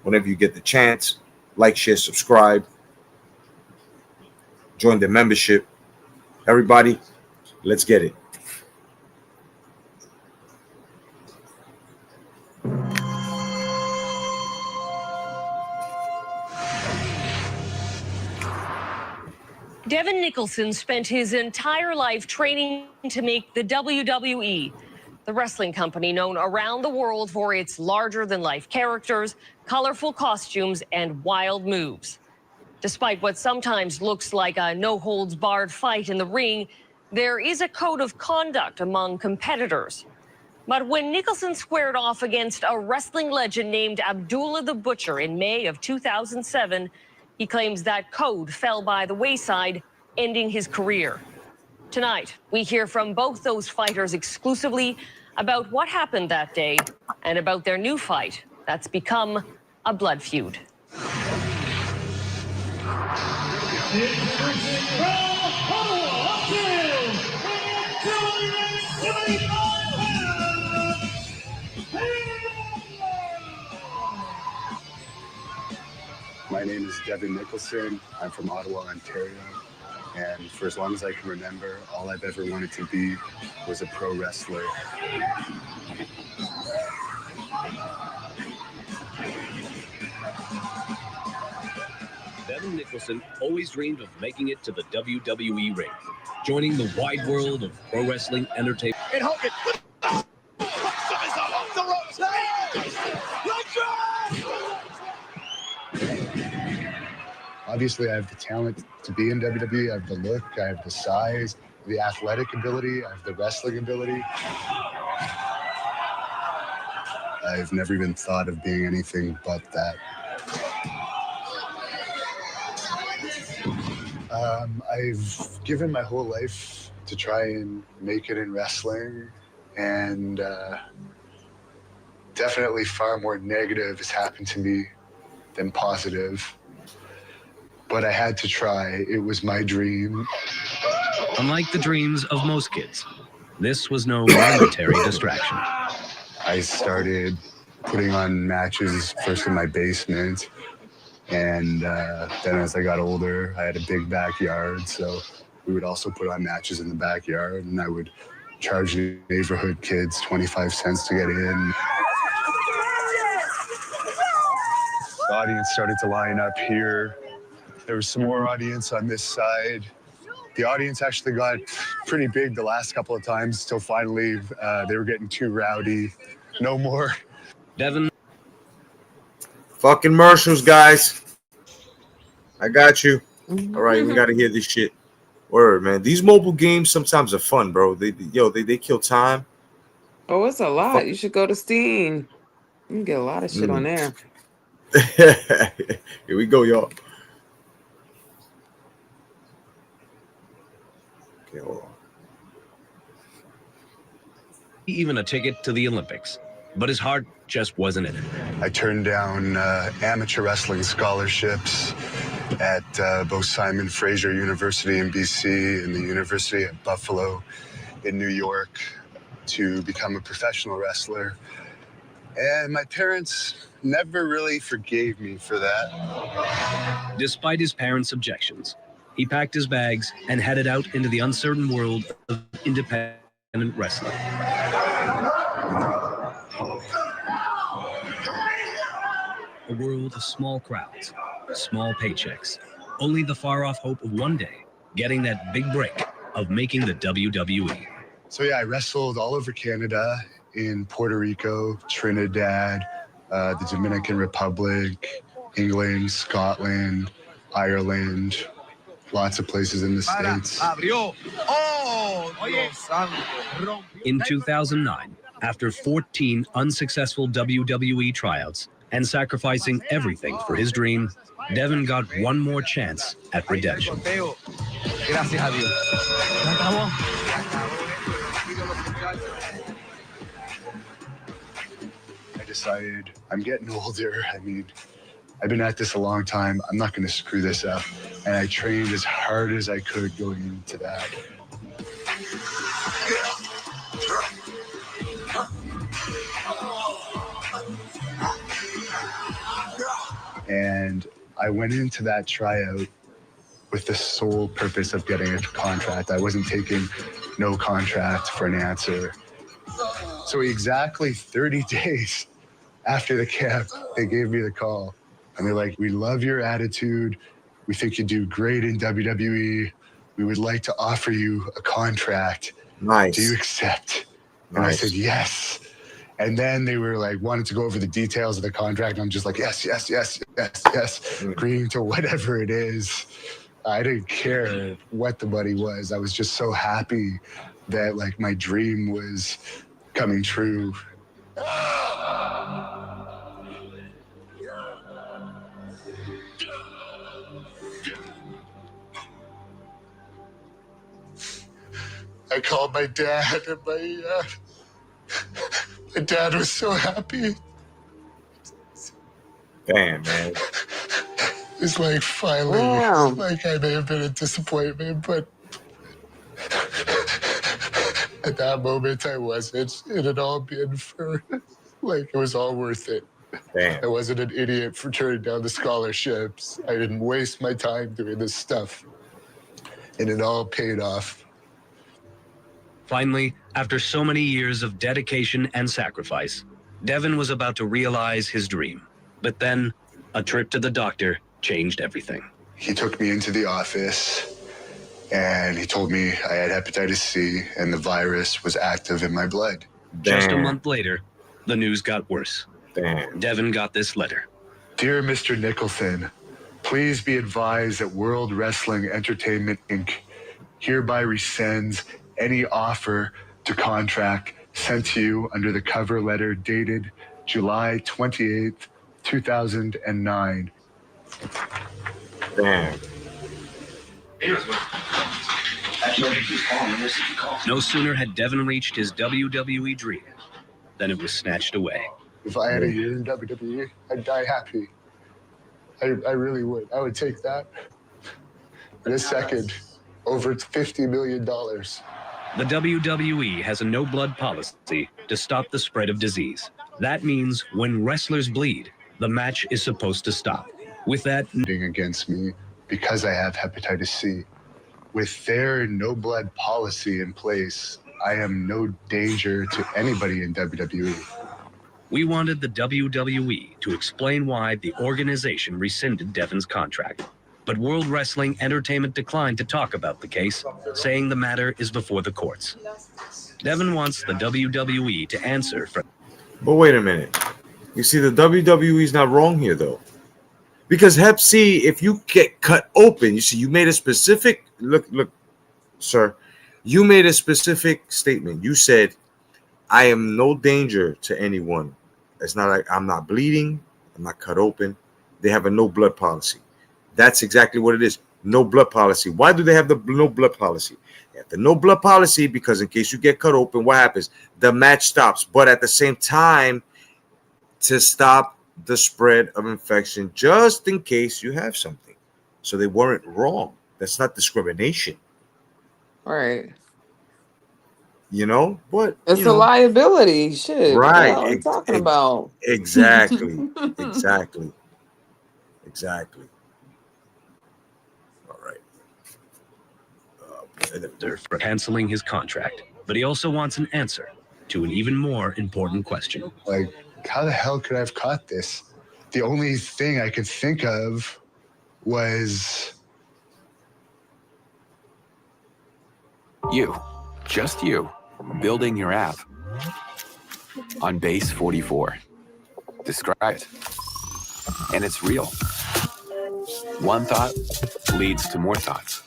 Whenever you get the chance, like, share, subscribe. Join the membership. Everybody, let's get it. Nicholson spent his entire life training to make the WWE, the wrestling company known around the world for its larger-than-life characters, colorful costumes, and wild moves. Despite what sometimes looks like a no-holds-barred fight in the ring, there is a code of conduct among competitors. But when Nicholson squared off against a wrestling legend named ABDULA the Butcher in May of 2007, he claims that code fell by the wayside, ending his career. Tonight, we hear from both those fighters exclusively about what happened that day and about their new fight that's become a blood feud. My name is Devin Nicholson. I'm from Ottawa, Ontario. And for as long as I can remember, all I've ever wanted to be was a pro wrestler. Devin Nicholson always dreamed of making it to the WWE ring, joining the wide world of pro wrestling entertainment. And Hogan Obviously, I have the talent to be in WWE. I have the look, I have the size, the athletic ability, I have the wrestling ability. I've never even thought of being anything but that. I've given my whole life to try and make it in wrestling, and definitely far more negative has happened to me than positive. But I had to try. It was my dream. Unlike the dreams of most kids, this was no momentary distraction. I started putting on matches first in my basement, and then as I got older, I had a big backyard, so we would also put on matches in the backyard, and I would charge the neighborhood kids 25 cents to get in. The audience started to line up here. There was some more audience on this side. The audience actually got pretty big the last couple of times, till finally they were getting too rowdy. No more. Devin. Fucking commercials, guys. I got you. All right, we got to hear this shit. Word, man. These mobile games sometimes are fun, bro. They kill time. Oh, it's a lot. You should go to Steam. You can get a lot of shit on there. Here we go, y'all. Okay, hold on. Even a ticket to the Olympics, but his heart just wasn't in it. I turned down amateur wrestling scholarships at both Simon Fraser University in BC and the University of Buffalo in New York to become a professional wrestler. And my parents never really forgave me for that. Despite his parents' objections, he packed his bags and headed out into the uncertain world of independent wrestling. A world of small crowds, small paychecks, only the far-off hope of one day getting that big break of making the WWE. So yeah, I wrestled all over Canada, in Puerto Rico, Trinidad, the Dominican Republic, England, Scotland, Ireland, lots of places in the States. In 2009, after 14 unsuccessful WWE tryouts and sacrificing everything for his dream, Devin got one more chance at redemption. I decided I'm getting older. I mean, I've been at this a long time. I'm not going to screw this up. And I trained as hard as I could going into that. And I went into that tryout with the sole purpose of getting a contract. I wasn't taking no contract for an answer. So exactly 30 days after the camp, they gave me the call. And they're like, we love your attitude. We think you do great in WWE. we would like to offer you a contract. Nice. Do you accept? And I said, yes. And then they were like, wanted to go over the details of the contract. And I'm just like, yes, agreeing to whatever it is. I didn't care what the money was. I was just so happy that like my dream was coming true. I called my dad, and my dad was so happy. Damn, man. It's like finally, like I may have been a disappointment, but at that moment I wasn't. It had all been for, like, it was all worth it. Damn. I wasn't an idiot for turning down the scholarships. I didn't waste my time doing this stuff. And it all paid off. Finally, after so many years of dedication and sacrifice, Devin was about to realize his dream. But then, a trip to the doctor changed everything. He took me into the office and he told me I had hepatitis C and the virus was active in my blood. Just a month later, the news got worse. Damn. Devin got this letter. Dear Mr. Nicholson, please be advised that World Wrestling Entertainment Inc. hereby rescinds any offer to contract sent to you under the cover letter dated July 28th, 2009. Damn. No sooner had Devin reached his WWE dream than it was snatched away. If I had a year in WWE, I'd die happy. I really would. I would take that in a second over $50 million. The WWE has a no-blood policy to stop the spread of disease. That means when wrestlers bleed, the match is supposed to stop. With that against me because I have hepatitis C. With their no-blood policy in place, I am no danger to anybody in WWE. We wanted the WWE to explain why the organization rescinded Devin's contract. But World Wrestling Entertainment declined to talk about the case, saying the matter is before the courts. Devin wants the WWE to answer for... But wait a minute. You see, the WWE is not wrong here, though. Because Hep C, if you get cut open, you see, you made a specific... Look, sir. You made a specific statement. You said, I am no danger to anyone. It's not like I'm not bleeding. I'm not cut open. They have a no blood policy. That's exactly what it is. No blood policy. Why do they have the no blood policy? They have the no blood policy because in case you get cut open, what happens? The match stops. But at the same time, to stop the spread of infection, just in case you have something. So they weren't wrong. That's not discrimination. Right. You know, but it's a liability. Shit. Right. What are you talking about? Exactly. Exactly. For canceling his contract, but he also wants an answer to an even more important question. Like, how the hell could I have caught this? The only thing I could think of was... You, just you, building your app on base 44. Describe it. And it's real. One thought leads to more thoughts.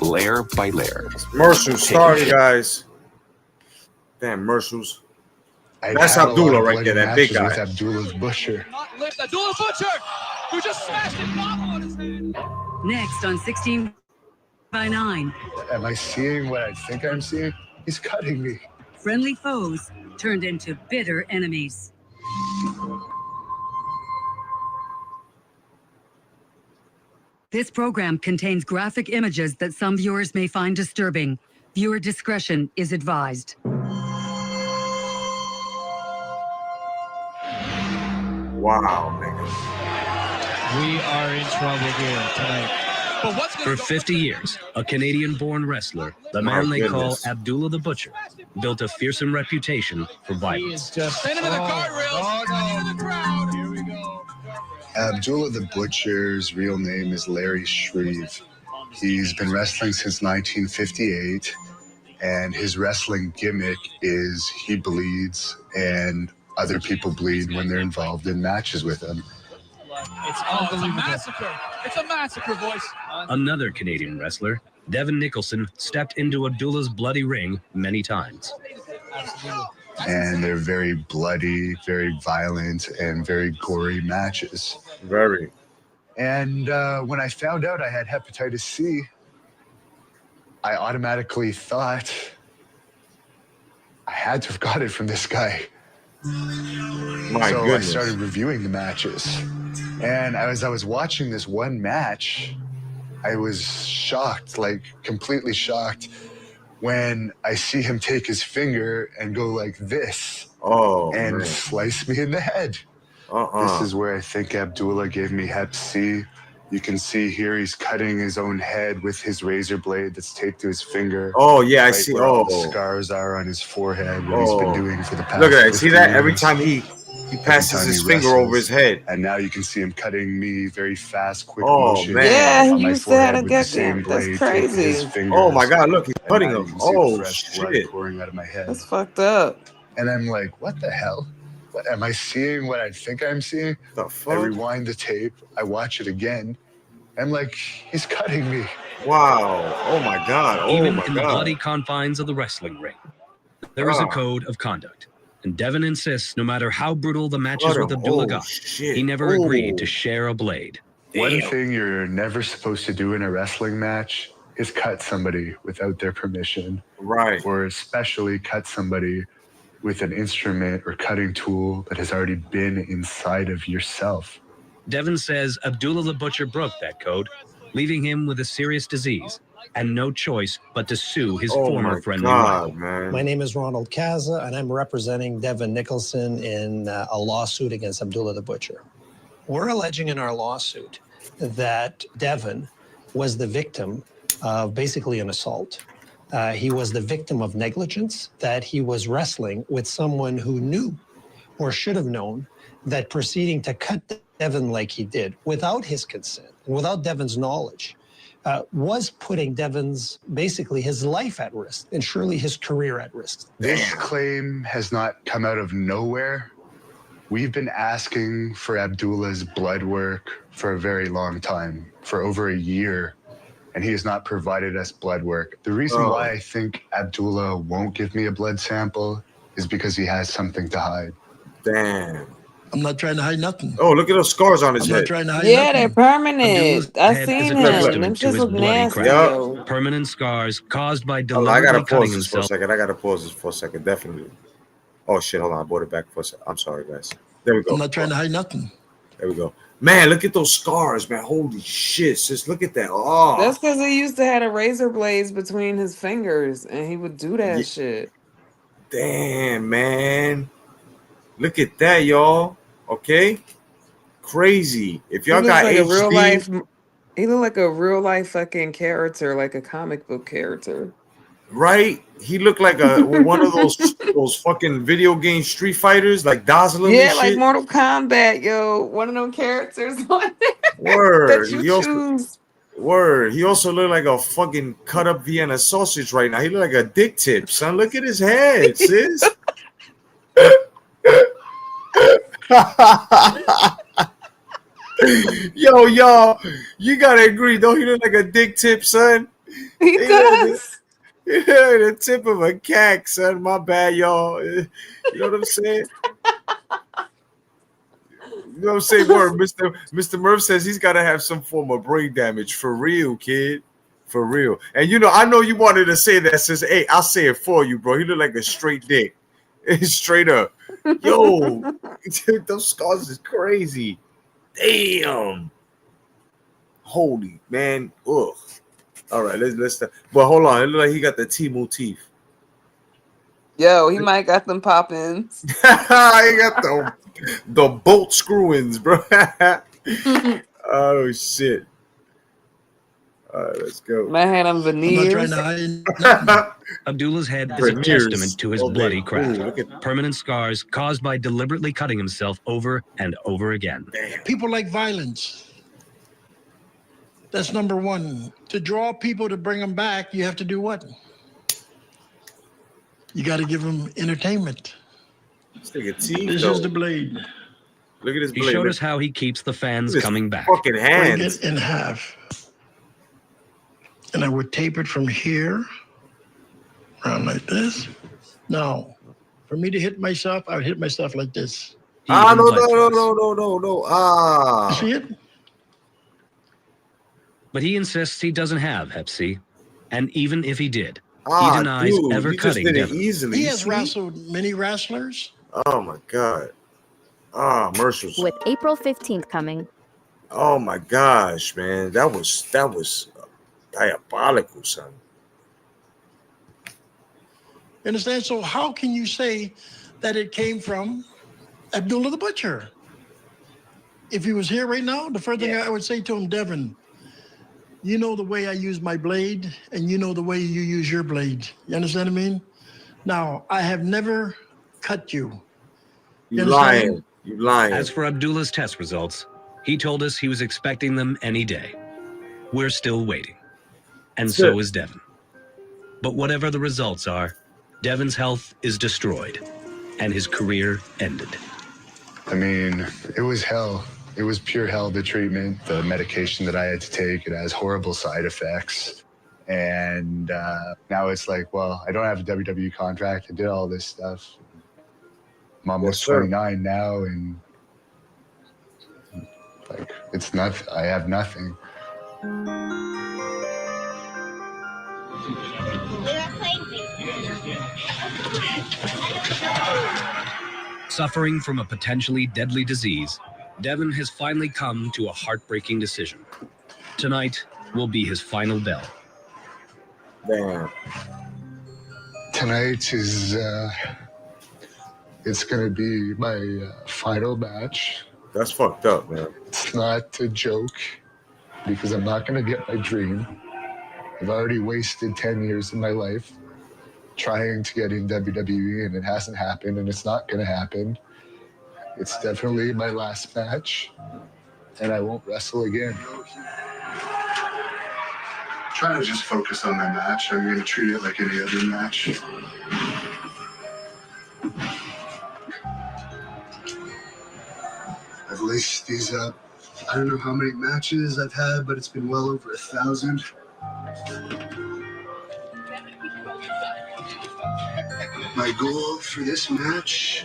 Layer by layer. Commercials starting, guys. Damn, commercials. That's Abdullah right there, that big guy. With Abdullah the Butcher. Abdullah Butcher, who just smashed his novel on his head. Next on 16 by 9. Am I seeing what I think I'm seeing? He's cutting me. Friendly foes turned into bitter enemies. This program contains graphic images that some viewers may find disturbing. Viewer discretion is advised. Wow, nigga. We are in trouble here tonight. For 50 years, a Canadian-born wrestler, the man they call Abdullah the Butcher, built a fearsome reputation for violence. Abdullah the Butcher's real name is Larry Shreve. He's been wrestling since 1958, and his wrestling gimmick is he bleeds, and other people bleed when they're involved in matches with him. It's unbelievable. It's a massacre, boys. Another Canadian wrestler, Devin Nicholson, stepped into Abdulah's bloody ring many times. And they're very bloody, very violent, and very gory matches. Very. And when I found out I had hepatitis C, I automatically thought I had to have got it from this guy. My so goodness. I started reviewing the matches. And as I was watching this one match, I was shocked, like completely shocked, when I see him take his finger and go like this and man. slice me in the head. This is where I think Abdullah gave me hep C. You can see here he's cutting his own head with his razor blade that's taped to his finger. Oh, yeah, I right see. where all Oh. the scars are on his forehead, what he's been doing for the past Look at that. 50 See that? Every years. time he passes Every time his he finger wrestles. over his head. And now you can see him cutting me very fast, quick Oh, motion. man. Yeah, on he my used to have forehead a with the same goddamn. That's blade taped to his crazy. fingers. Oh, my God. Look, he's And cutting now him. you can see the Oh, fresh blood shit. pouring out of my head. That's fucked up. And I'm like, what the hell? What, am I seeing what I think I'm seeing? The I fuck? rewind the tape. I watch it again. I'm like, he's cutting me. Wow. Oh, my God. Oh, Even my in the God. bloody confines of the wrestling ring, there is a code of conduct. And Devin insists no matter how brutal the matches Cut with him. Abdullah Oh, got, shit. he never Oh. agreed to share a blade. One thing you're never supposed to do in a wrestling match is cut somebody without their permission. Right. Or especially cut somebody with an instrument or cutting tool that has already been inside of yourself. Devin says Abdullah the Butcher broke that code, leaving him with a serious disease and no choice but to sue his Oh, former my friendly rival. God, man. My name is Ronald Kaza, and I'm representing Devin Nicholson in a lawsuit against Abdullah the Butcher. We're alleging in our lawsuit that Devin was the victim of basically an assault. He was the victim of negligence, that he was wrestling with someone who knew or should have known that proceeding to cut Devin like he did without his consent, without Devin's knowledge, was putting Devin's, basically his life at risk and surely his career at risk. This claim has not come out of nowhere. We've been asking for Abdullah's blood work for a very long time, for over a year, and he has not provided us blood work. The reason why I think Abdullah won't give me a blood sample is because he has something to hide. Damn. I'm not trying to hide nothing. Oh, look at those scars on his head. Trying to hide Yeah, they're nothing. Abdullah's permanent. I head is seen a him. Them testament to shits his look bloody nasty, crack. yo. Permanent scars caused by Hold on, I deliberately gotta cutting pause this for a himself. second. I gotta pause this for a second. Definitely. Oh shit! Hold on, I brought it back for a second. I'm sorry, guys. There we go. I'm not trying to hide nothing. There we go. Man, look at those scars, man. Holy shit! Just look at that. Oh, That's because he used to have a razor blades between his fingers, and he would do that Yeah. shit. damn, man. Look at that, y'all. Okay, crazy. If He y'all looks got like a real life. HD, He looked like a real life fucking character, like a comic book character. right? He looked like a one of those fucking video game Street Fighters, like Dazzler Yeah, and like shit. Mortal Kombat, yo. One of them characters on there that Word. you He also, choose. word. He also looked like a fucking cut up Vienna sausage right now. He looked like a dick tip, son. Look at his head, sis. Yo, y'all, you gotta agree, don't he look like a dick tip, son? He does. Yeah, the tip of a cack, son. My bad, y'all. You know what I'm saying? You know what I'm saying? Word, Mr. Murph says he's gotta have some form of brain damage. For real, kid. For real. And you know, I know you wanted to say that, says, hey, I'll say it for you, bro. He look like a straight dick. Straight up. Yo, those scars is crazy. Damn. Holy man. Ugh. All right, let's but hold on. It look like he got the T motif. Yo, he might got them pop-ins. He got the bolt screw-ins, bro. Oh shit. All right, let's go. Might have them veneers. Abdullah's head is a Veneers. testament to his All day. bloody craft. Ooh, look at- Permanent scars caused by deliberately cutting himself over and over again. People like violence. That's number one. To draw people to bring them back, you have to do what? You got to give them entertainment. This nigga teeth, This though. is the blade. Look at his He blade. showed Look. us how he keeps the fans Look at his coming back. fucking Break hands. it in half. And I would tape it from here, around like this. Now, for me to hit myself, I would hit myself like this. Ah, even no, bled for us. no. Ah. You see it? But he insists he doesn't have Hep C. And even if he did, Ah, he denies dude, ever you just cutting did it Devin. easily. He You has see? wrestled many wrestlers. Oh my god. Ah, Mercer's. With April 15th coming. Oh my gosh, man. That was diabolical, son. You understand? So how can you say that it came from Abdullah the Butcher? If he was here right now, the first thing I would say to him, Devin, you know the way I use my blade, and you know the way you use your blade. You understand what I mean? Now, I have never cut you. You lying. You lying. As for Abdullah's test results, he told us he was expecting them any day. We're still waiting. And so is Devin. But whatever the results are, Devin's health is destroyed, and his career ended. I mean, it was hell. It was pure hell, the treatment, the medication that I had to take. It has horrible side effects. And now it's like, well, I don't have a WWE contract. I did all this stuff. I'm almost 29 now, and like, it's nothing. I have nothing. Suffering from a potentially deadly disease, Devin has finally come to a heartbreaking decision. Tonight will be his final bell. Damn. Tonight is, it's going to be my final match. That's fucked up, man. It's not a joke, because I'm not going to get my dream. I've already wasted 10 years of my life trying to get in WWE, and it hasn't happened, and it's not going to happen. It's definitely my last match, and I won't wrestle again. Trying to just focus on my match. I'm going to treat it like any other match. I've laced these up. I don't know how many matches I've had, but it's been well over 1,000. My goal for this match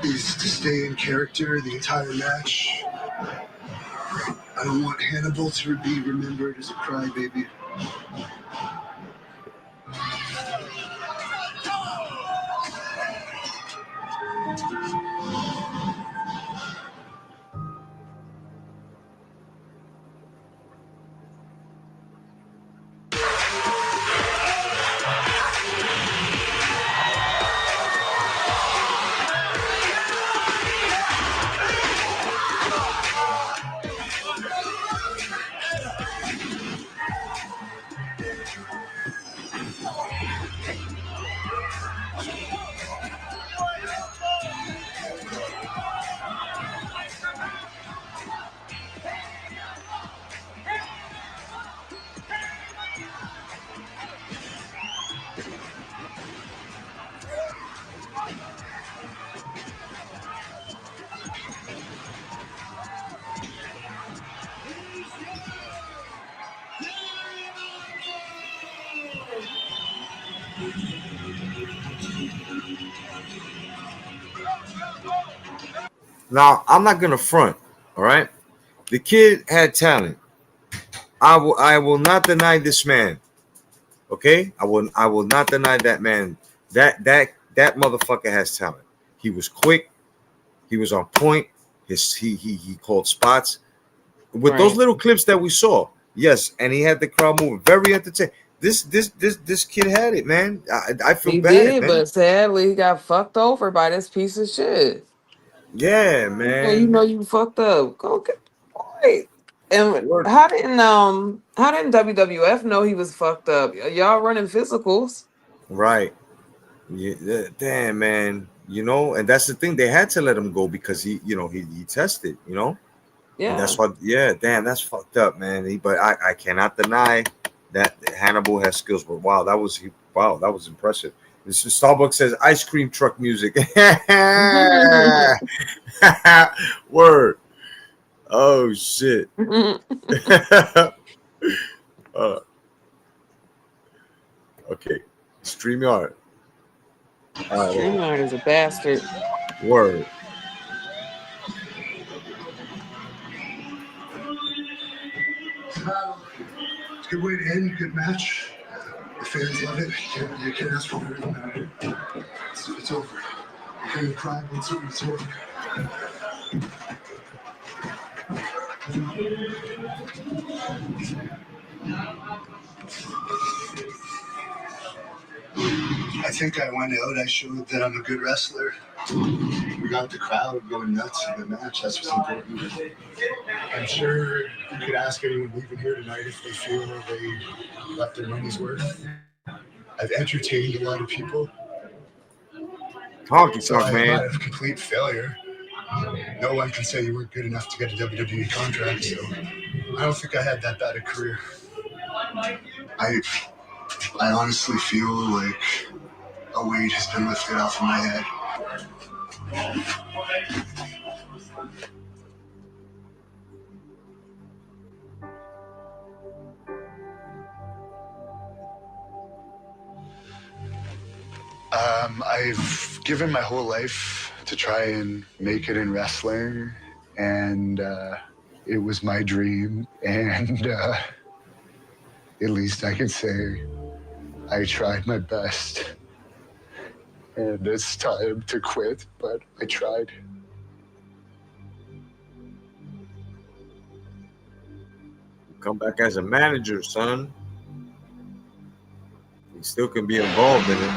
is to stay in character the entire match. I don't want Hannibal to be remembered as a crybaby. Now, I'm not gonna front, all right? The kid had talent. I will not deny this man. Okay? I will not deny that man. That motherfucker has talent. He was quick, he was on point, he called spots. With those little clips that we saw, yes, and he had the crowd moving. Very entertaining. This kid had it, man. I feel He bad, did, man. but sadly he got fucked over by this piece of shit. Yeah, You man. know you fucked up. Go get right. And how didn't WWF know he was fucked up? Y'all running physicals. Right. Yeah, damn, man. You know, and that's the thing. They had to let him go because he tested, you know. And that's Yeah. what, yeah, damn, that's fucked up, man. But I cannot deny that Hannibal has skills. But wow, that was impressive. This is Starbucks says ice cream truck music. Word. Oh shit. Okay. StreamYard. StreamYard is a bastard. Word. It's a good way to end. Good match. The fans love it. You can't ask for better than that. It's over. You're going to cry, but it's over. I think I went out. I showed that I'm a good wrestler. We got the crowd going nuts in the match. That's what's important. I'm sure you could ask anyone leaving here tonight if they feel they got their money's worth. I've entertained a lot of people. Honky So tonk, I'm man. not a complete failure. No one can say you weren't good enough to get a WWE contract. So I don't think I had that bad a career. I honestly feel like a weight has been lifted off of my head. I've given my whole life to try and make it in wrestling, and it was my dream, and at least I can say I tried my best. And it's time to quit, but I tried. Come back as a manager, son. You still can be involved in it.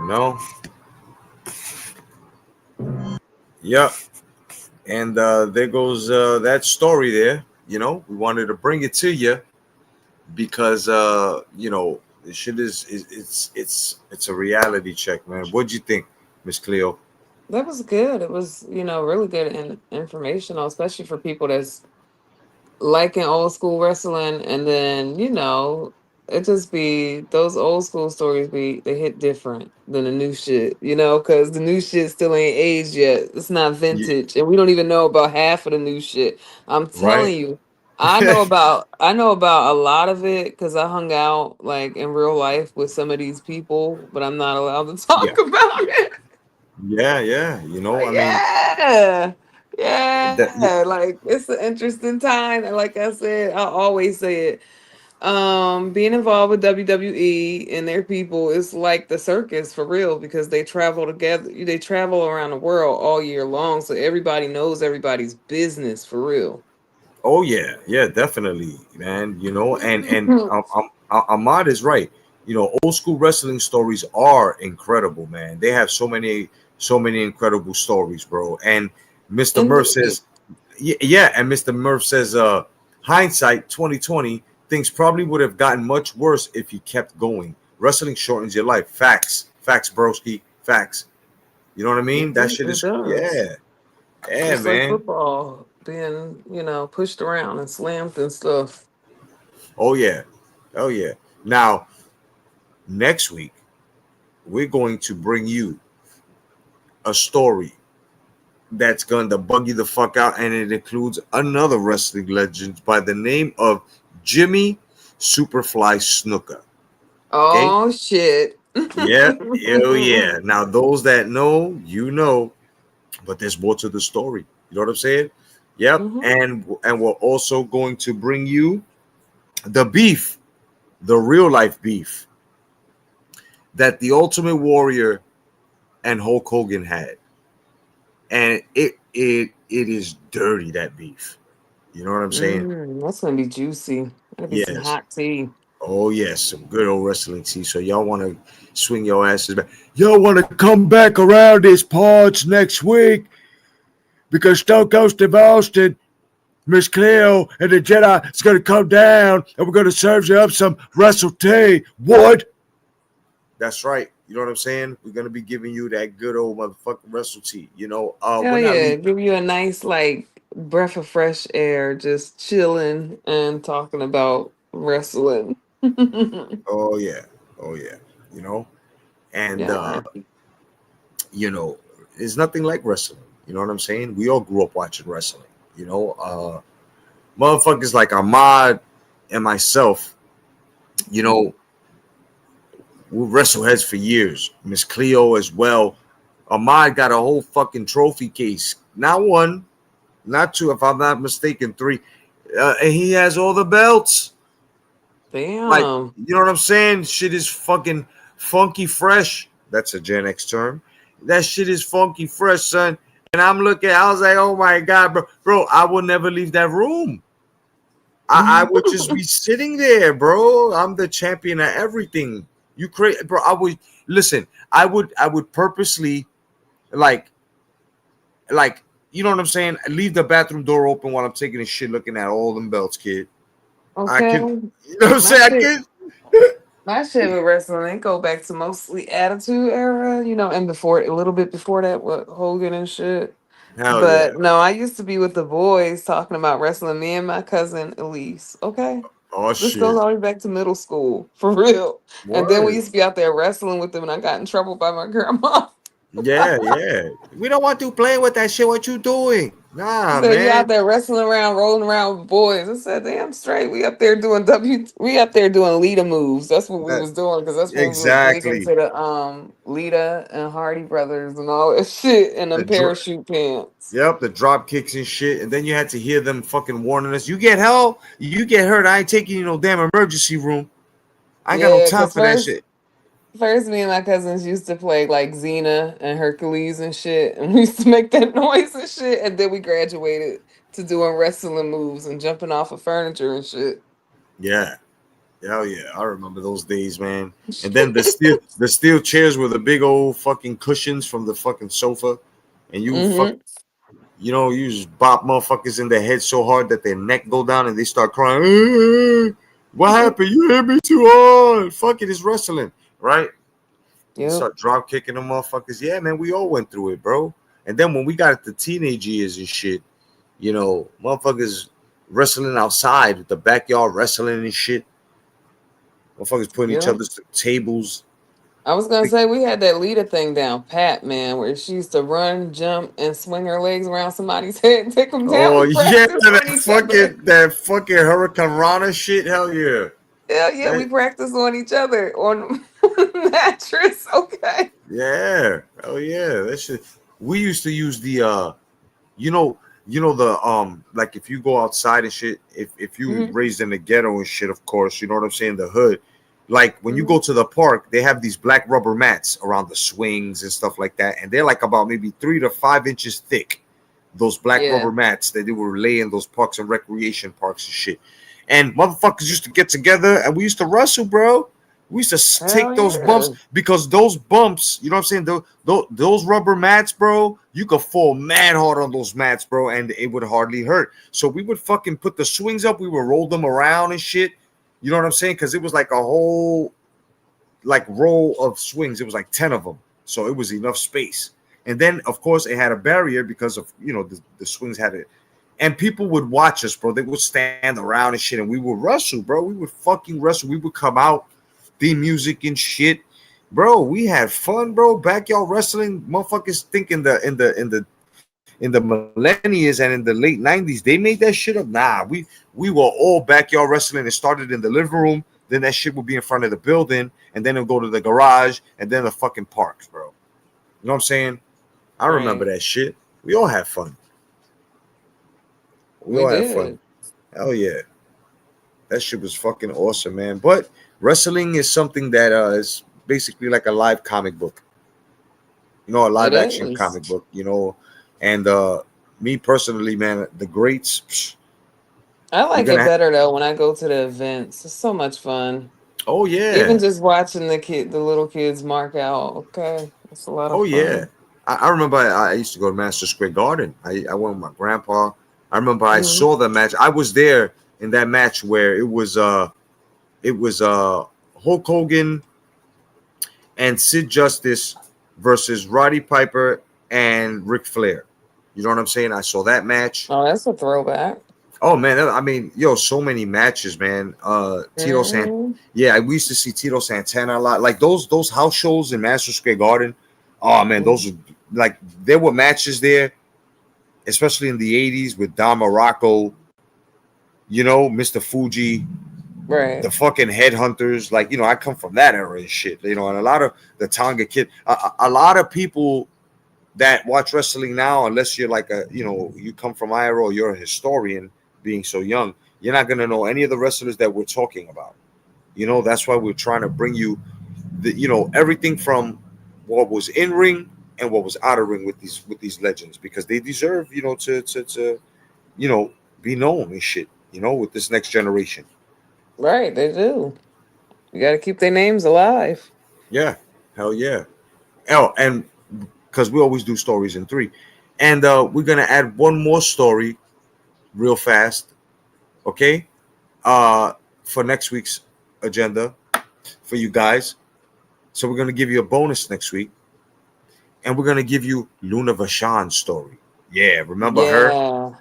No. Yep. And there goes that story there. You know, we wanted to bring it to you because you know, the shit it's a reality check, man. What'd you think, Miss Cleo? That was good. It was, really good and informational, especially for people that's liking old school wrestling. And then, it just be those old school stories they hit different than the new shit, because the new shit still ain't aged yet. It's not Yeah, vintage. And we don't even know about half of the new shit. I'm right? telling you. I know about a lot of it because I hung out like in real life with some of these people, but I'm not allowed to talk Yeah. about it. Yeah. You know, I mean, Yeah. that. Yeah. Like it's an interesting time. And like I said, I always say it. Being involved with WWE and their people is like the circus for real because they travel together, they travel around the world all year long. So everybody knows everybody's business for real. Oh yeah, definitely, man. You know, and Ahmad is right. You know, old school wrestling stories are incredible, man. They have so many incredible stories, bro. And Mr. And Murph says, yeah, and Mr. Murph says, hindsight 2020, things probably would have gotten much worse if you kept going. Wrestling shortens your life. Facts, broski, facts. You know what I mean? That shit it is, does. yeah, Just like man. football being, pushed around and slammed and stuff. Oh yeah, oh yeah. Now next week we're going to bring you a story that's going to bug you the fuck out, and it includes another wrestling legend by the name of Jimmy Superfly Snuka. Okay, Oh shit. yeah, oh yeah. Now those that know, you know, but there's more to the story. You know what I'm saying? Yep. Mhm. And we're also going to bring you the beef, the real life beef that the Ultimate Warrior and Hulk Hogan had, and it is dirty, that beef. You know what I'm saying? That's gonna be juicy. That'll be some Yes. hot tea. Oh yes, some good old wrestling tea. So y'all want to swing your asses back? Y'all want to come back around these parts next week because Stone Cold Steve Austin, Miss Cleo, and the Jedi is going to come down, and we're going to serve you up some WRESTLE-TEA. What? That's right. You know what I'm saying? We're gonna be giving you that good old motherfucking WRESTLE-TEA. You know, Hell we're not yeah, leaving. give you a nice like breath of fresh air, just chilling and talking about wrestling. Oh yeah, oh yeah. You know, and Yeah. you know, there's nothing like wrestling. You know what I'm saying? We all grew up watching wrestling. You know, motherfuckers like Ahmad and myself. You know, we wrestle heads for years. Miss Cleo as well. Ahmad got a whole fucking trophy case. Not one, not two, if I'm not mistaken, three. And he has all the belts. Like, Damn. you know what I'm saying? Shit is fucking funky fresh. That's a Gen X term. That shit is funky fresh, son. And I'm looking, I was like, oh my God, bro. Bro, I will never leave that room. I would just be sitting there, bro. I'm the champion of everything. You crazy, bro. I would listen, I would purposely like you know what I'm saying? Leave the bathroom door open while I'm taking a shit looking at all them belts, kid. I Okay. can, you know what I'm My saying? I shit, can. my shit with wrestling go back to mostly Attitude Era, and before a little bit before that with Hogan and shit. Hell yeah. But no, I used to be with the boys talking about wrestling. Me and my cousin Elise. Okay. Oh This goes shit. all the way back to middle school, for real. And then we Word. used to be out there wrestling with them, and I got in trouble by my grandma. Yeah, yeah. We don't want to play with that shit. What you doing? She Nah, said, "You out man. there wrestling around, rolling around with boys." I said, "Damn straight. We up there doing We up there doing Lita moves. That's what we That was doing because that's when we was big exactly. into the Lita and Hardy Brothers and all that shit and The them parachute pants." Yep, the drop kicks and shit. And then you had to hear them fucking warning us. You get help, you get hurt. I ain't taking you no damn emergency room. I ain't got no Yeah, time because for that first shit. First, me and my cousins used to play like Xena and Hercules and shit, and we used to make that noise and shit. And then we graduated to doing wrestling moves and jumping off of furniture and shit. Yeah. Hell yeah. I remember those days, man. And then the steel chairs were the big old fucking cushions from the fucking sofa. And Mm-hmm. you just bop motherfuckers in their head so hard that their neck go down and they start crying. "Eh, what happened? You hit me too hard. Fuck it, it's wrestling, right?" You Yep. start drop kicking them motherfuckers. Yeah, man, we all went through it, bro. And then when we got to teenage years and shit, motherfuckers wrestling outside, the backyard wrestling and shit. Motherfuckers putting each Yep. other's to tables. I was gonna say we had that Lita thing down pat, man, where she used to run, jump, and swing her legs around somebody's head and take them down. Oh We yeah, practiced that on each other. fucking Hurricane Rana shit. Hell yeah. Hell yeah, we That- practiced on each other on the mattress. Okay. yeah. Oh yeah. That shit. We used to use the you know, the like if you go outside and shit, if you Mm-hmm. raised in the ghetto and shit, of course, you know what I'm saying, the hood. Like when you Mm-hmm. go to the park, they have these black rubber mats around the swings and stuff like that, and they're like about maybe 3 to 5 inches thick. Those black Yeah. rubber mats that they were laying in those parks and recreation parks and shit. And motherfuckers used to get together and we used to wrestle, bro. We used to take Hell those bumps yeah. because those bumps, you know what I'm saying? Those rubber mats, bro, you could fall mad hard on those mats, bro, and it would hardly hurt. So we would fucking put the swings up, we would roll them around and shit. You know what I'm saying? Because it was like a whole like row of swings. It was like 10 of them. So it was enough space. And then, of course, it had a barrier because of, the swings had it. And people would watch us, bro. They would stand around and shit, and we would wrestle, bro. We would fucking wrestle. We would come out, theme music and shit, bro. We had fun, bro. Backyard wrestling, motherfuckers think in the millennials and in the late 90s, they made that shit up. Nah, we were all backyard wrestling. It started in the living room, then that shit would be in front of the building, and then it'll go to the garage, and then the fucking parks, bro. You know what I'm saying? I remember Right. that shit. We all had fun. We We all had fun. did. Hell yeah. That shit was fucking awesome, man. But wrestling is something that is basically like a live comic book. A It live action is. comic book, And me personally, man, the greats, I you're like it gonna better though when I go to the events. It's so much fun. oh Even yeah. just watching the little kids mark out. Okay, it's a lot of Oh yeah. fun. I remember I used to go to Madison Square Garden. I went with my grandpa. I remember I Hmm. saw the match. I was there in that match where it was Hulk Hogan and Sid Justice versus Roddy Piper and Ric Flair. You know what I'm saying? I saw that match. Oh, that's a throwback. Oh man, I mean, yo, so many matches, man. Tito yeah, we used to see Tito Santana a lot. Like those house shows in Madison Square Garden. Oh man, those are like there were matches there, especially in the 80s with Don Morocco, you know, Mr. Fuji, Right. the fucking headhunters. Like, you know, I come from that era and shit, you know, and a lot of the Tonga Kid, a lot of people that watch wrestling now, unless you're like you know, you come from IRO, or you're a historian being so young, you're not going to know any of the wrestlers that we're talking about. You know, that's why we're trying to bring you you know, everything from what was in ring and what was out of ring with these legends, because they deserve, you know, to you know, be known and shit, you know, with this next generation. Right, they do. You got to keep their names alive. Yeah, hell yeah. Oh, and because we always do stories in 3, and we're gonna add one more story real fast, okay? For next week's agenda for you guys. So we're gonna give you a bonus next week, and we're gonna give you Luna Vachon's story. Yeah, remember her? Yeah.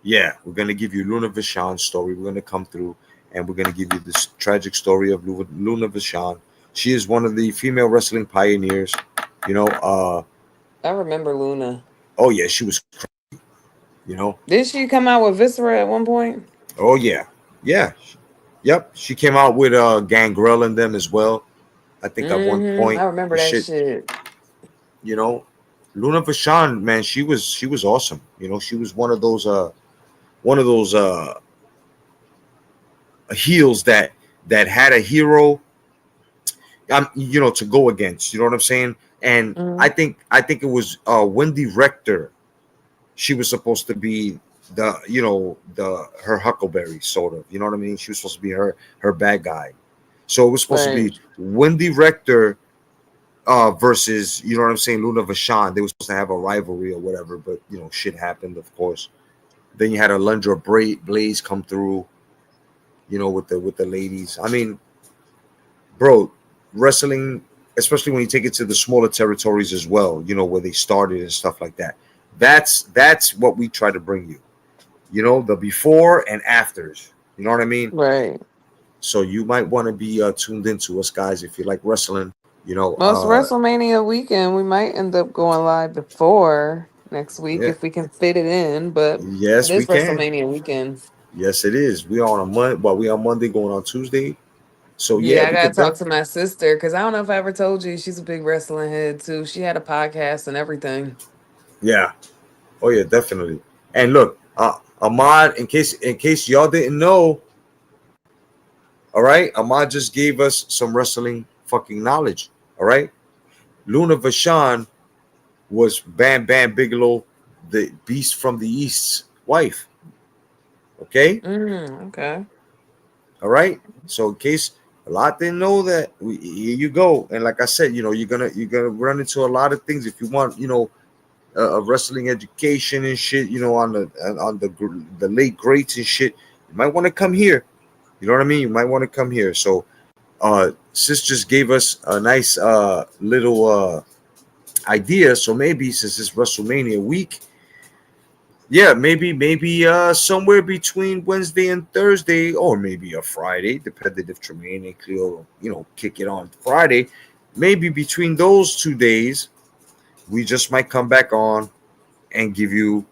Yeah, we're gonna give you Luna Vachon's story. We're gonna come through, and we're gonna give you this tragic story of Luna Vachon. She is one of the female wrestling pioneers. You know, I remember Luna. oh yeah, she was crazy, you know. Did she come out with Viscera at one point? Oh yeah, yeah, yep. She came out with Gangrel and them as well. I think at one point. I remember that shit. You know, Luna Vachon, man, she was awesome. You know, she was one of those heels that had a hero, you know, to go against. You know what I'm saying? And I think it was Wendy Rector. She was supposed to be her Huckleberry, sort of. You know what I mean? She was supposed to be her bad guy. So it was supposed to be Wendy Rector versus, you know what I'm saying, Luna Vachon. They were supposed to have a rivalry or whatever, but you know, shit happened, of course. Then you had Alundra Blaze come through, you know, with the ladies. I mean, bro, wrestling, especially when you take it to the smaller territories as well, you know, where they started and stuff like that. That's what we try to bring you. You know, the before and afters. You know what I mean? Right. So you might want to be tuned into us, guys, if you like wrestling. You know, Well, it's WrestleMania weekend. We might end up going live before next week if we can fit it in. But yes, it is we can. WrestleMania weekend. Yes, it is. We are on a Monday. Well, we on Monday, going on Tuesday. So Yeah, yeah, I gotta talk to my sister because I don't know if I ever told you she's a big wrestling head too. She had a podcast and everything. Yeah. Oh yeah, definitely. And look, Ahmad, in case y'all didn't know, all right, Ahmad just gave us some wrestling fucking knowledge. All right, Luna Vachon was Bam Bam Bigelow, the Beast from the East's wife. Okay. Okay. All right. So in case a lot didn't know that, here you go. And like I said, you know, you're gonna run into a lot of things if you want, you know, a wrestling education and shit. You know, on the late greats and shit. You might want to come here. You know what I mean? You might want to come here. So, Sis just gave us a nice little idea. So maybe since it's WrestleMania week, yeah, maybe somewhere between Wednesday and Thursday, or maybe a Friday, depending if Tremaine and Cleo, you know, kick it on Friday. Maybe between those 2 days, we just might come back on and give you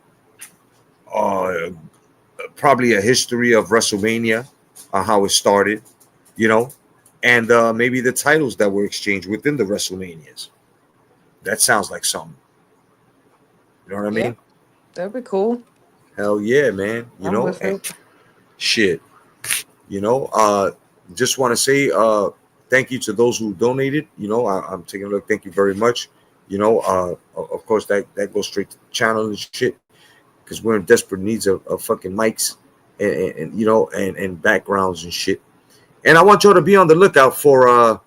probably a history of WrestleMania, how it started, you know, and maybe the titles that were exchanged within the WrestleManias. That sounds like something. You know what I mean? That'd be cool. Hell yeah, man. You know, and shit. You know, just want to say thank you to those who donated. You know, I'm taking a look. Thank you very much. You know, of course that goes straight to the channel and shit, because we're in desperate needs of fucking mics and you know, and backgrounds and shit. And I want y'all to be on the lookout for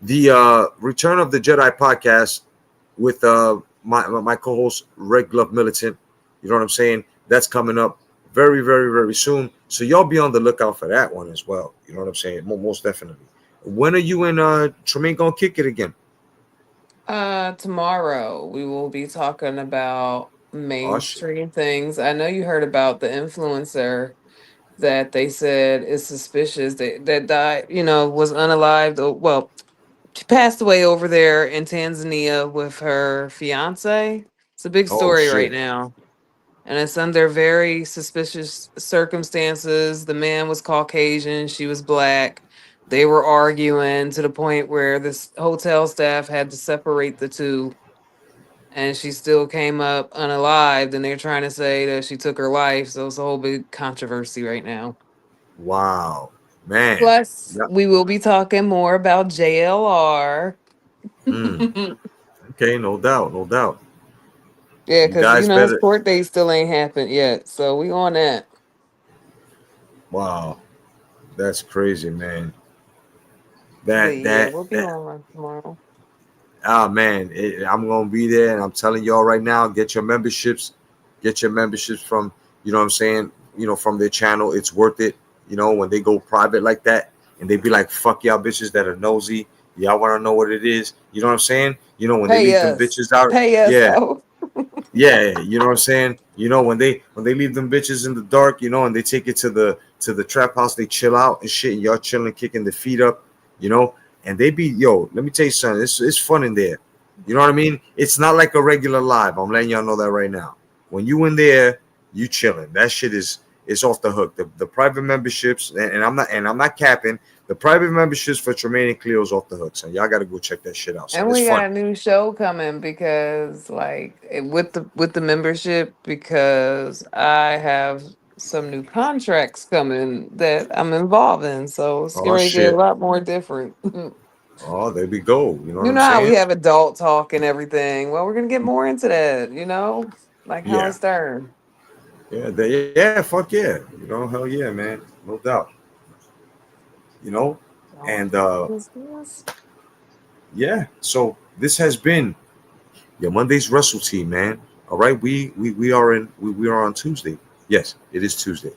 the Return of the Jedi podcast with my co-host Red Glove Militant. You know what I'm saying? That's coming up very, very, very soon. So y'all be on the lookout for that one as well. You know what I'm saying? Most definitely. When are you and Tremaine gonna kick it again? Tomorrow we will be talking about Oh shit. mainstream things. I know you heard about the influencer that they said is suspicious that died, was unalived. Well, she passed away over there in Tanzania with her fiance. It's a big Oh story right shit. now. And it's under very suspicious circumstances. The man was Caucasian, she was black. They were arguing to the point where this hotel staff had to separate the two, and she still came up unalived. And they're trying to say that she took her life. So it's a whole big controversy right now. Wow, man. Plus, Yeah. we will be talking more about JLR. Okay, no doubt, no doubt. Yeah, You because guys his better. court date still ain't happened yet. So we on that. Wow, that's crazy, man. But That yeah, that we'll be that. on tomorrow. Ah man, I'm gonna be there, and I'm telling y'all right now, get your memberships, from, you know what I'm saying, from their channel. It's worth it. When they go private like that, and they be like, "Fuck y'all bitches that are nosy. Y'all want to know what it is." You know what I'm saying? When they Pay leave them us. bitches out, Pay us yeah, though. yeah. You know what I'm saying? When they leave them bitches in the dark, and they take it to the trap house, they chill out and shit, and y'all chilling, kicking their feet up, and they be, yo, let me tell you something. It's fun in there. You know what I mean? It's not like a regular live. I'm letting y'all know that right now. When you in there, you chilling. That shit is off the hook. The private memberships, and I'm not capping. The private memberships for Tremaine and Cleo's off the hook. So y'all got to go check that shit out. So And it's we fun. got a new show coming because with the membership, because I have some new contracts coming that I'm involved in. So it's Oh going to get a shit. lot more different. You Oh, there we go. You know what I'm know how we saying? have adult talk and everything. Well, we're gonna get more into that, like Howard Yeah. Stern. Yeah, fuck yeah. Hell yeah, man. No doubt. You know? And yeah, so this has been your Monday's Wrestle Team, man. All right, we are on Tuesday. Yes, it is Tuesday.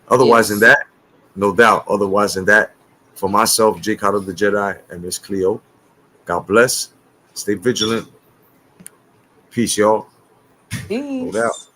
Otherwise than Yes. that, no doubt. Otherwise than that, for myself, Jake Out of the Jedi, and Miss Cleo, God bless. Stay vigilant. Peace, y'all. No doubt. Peace.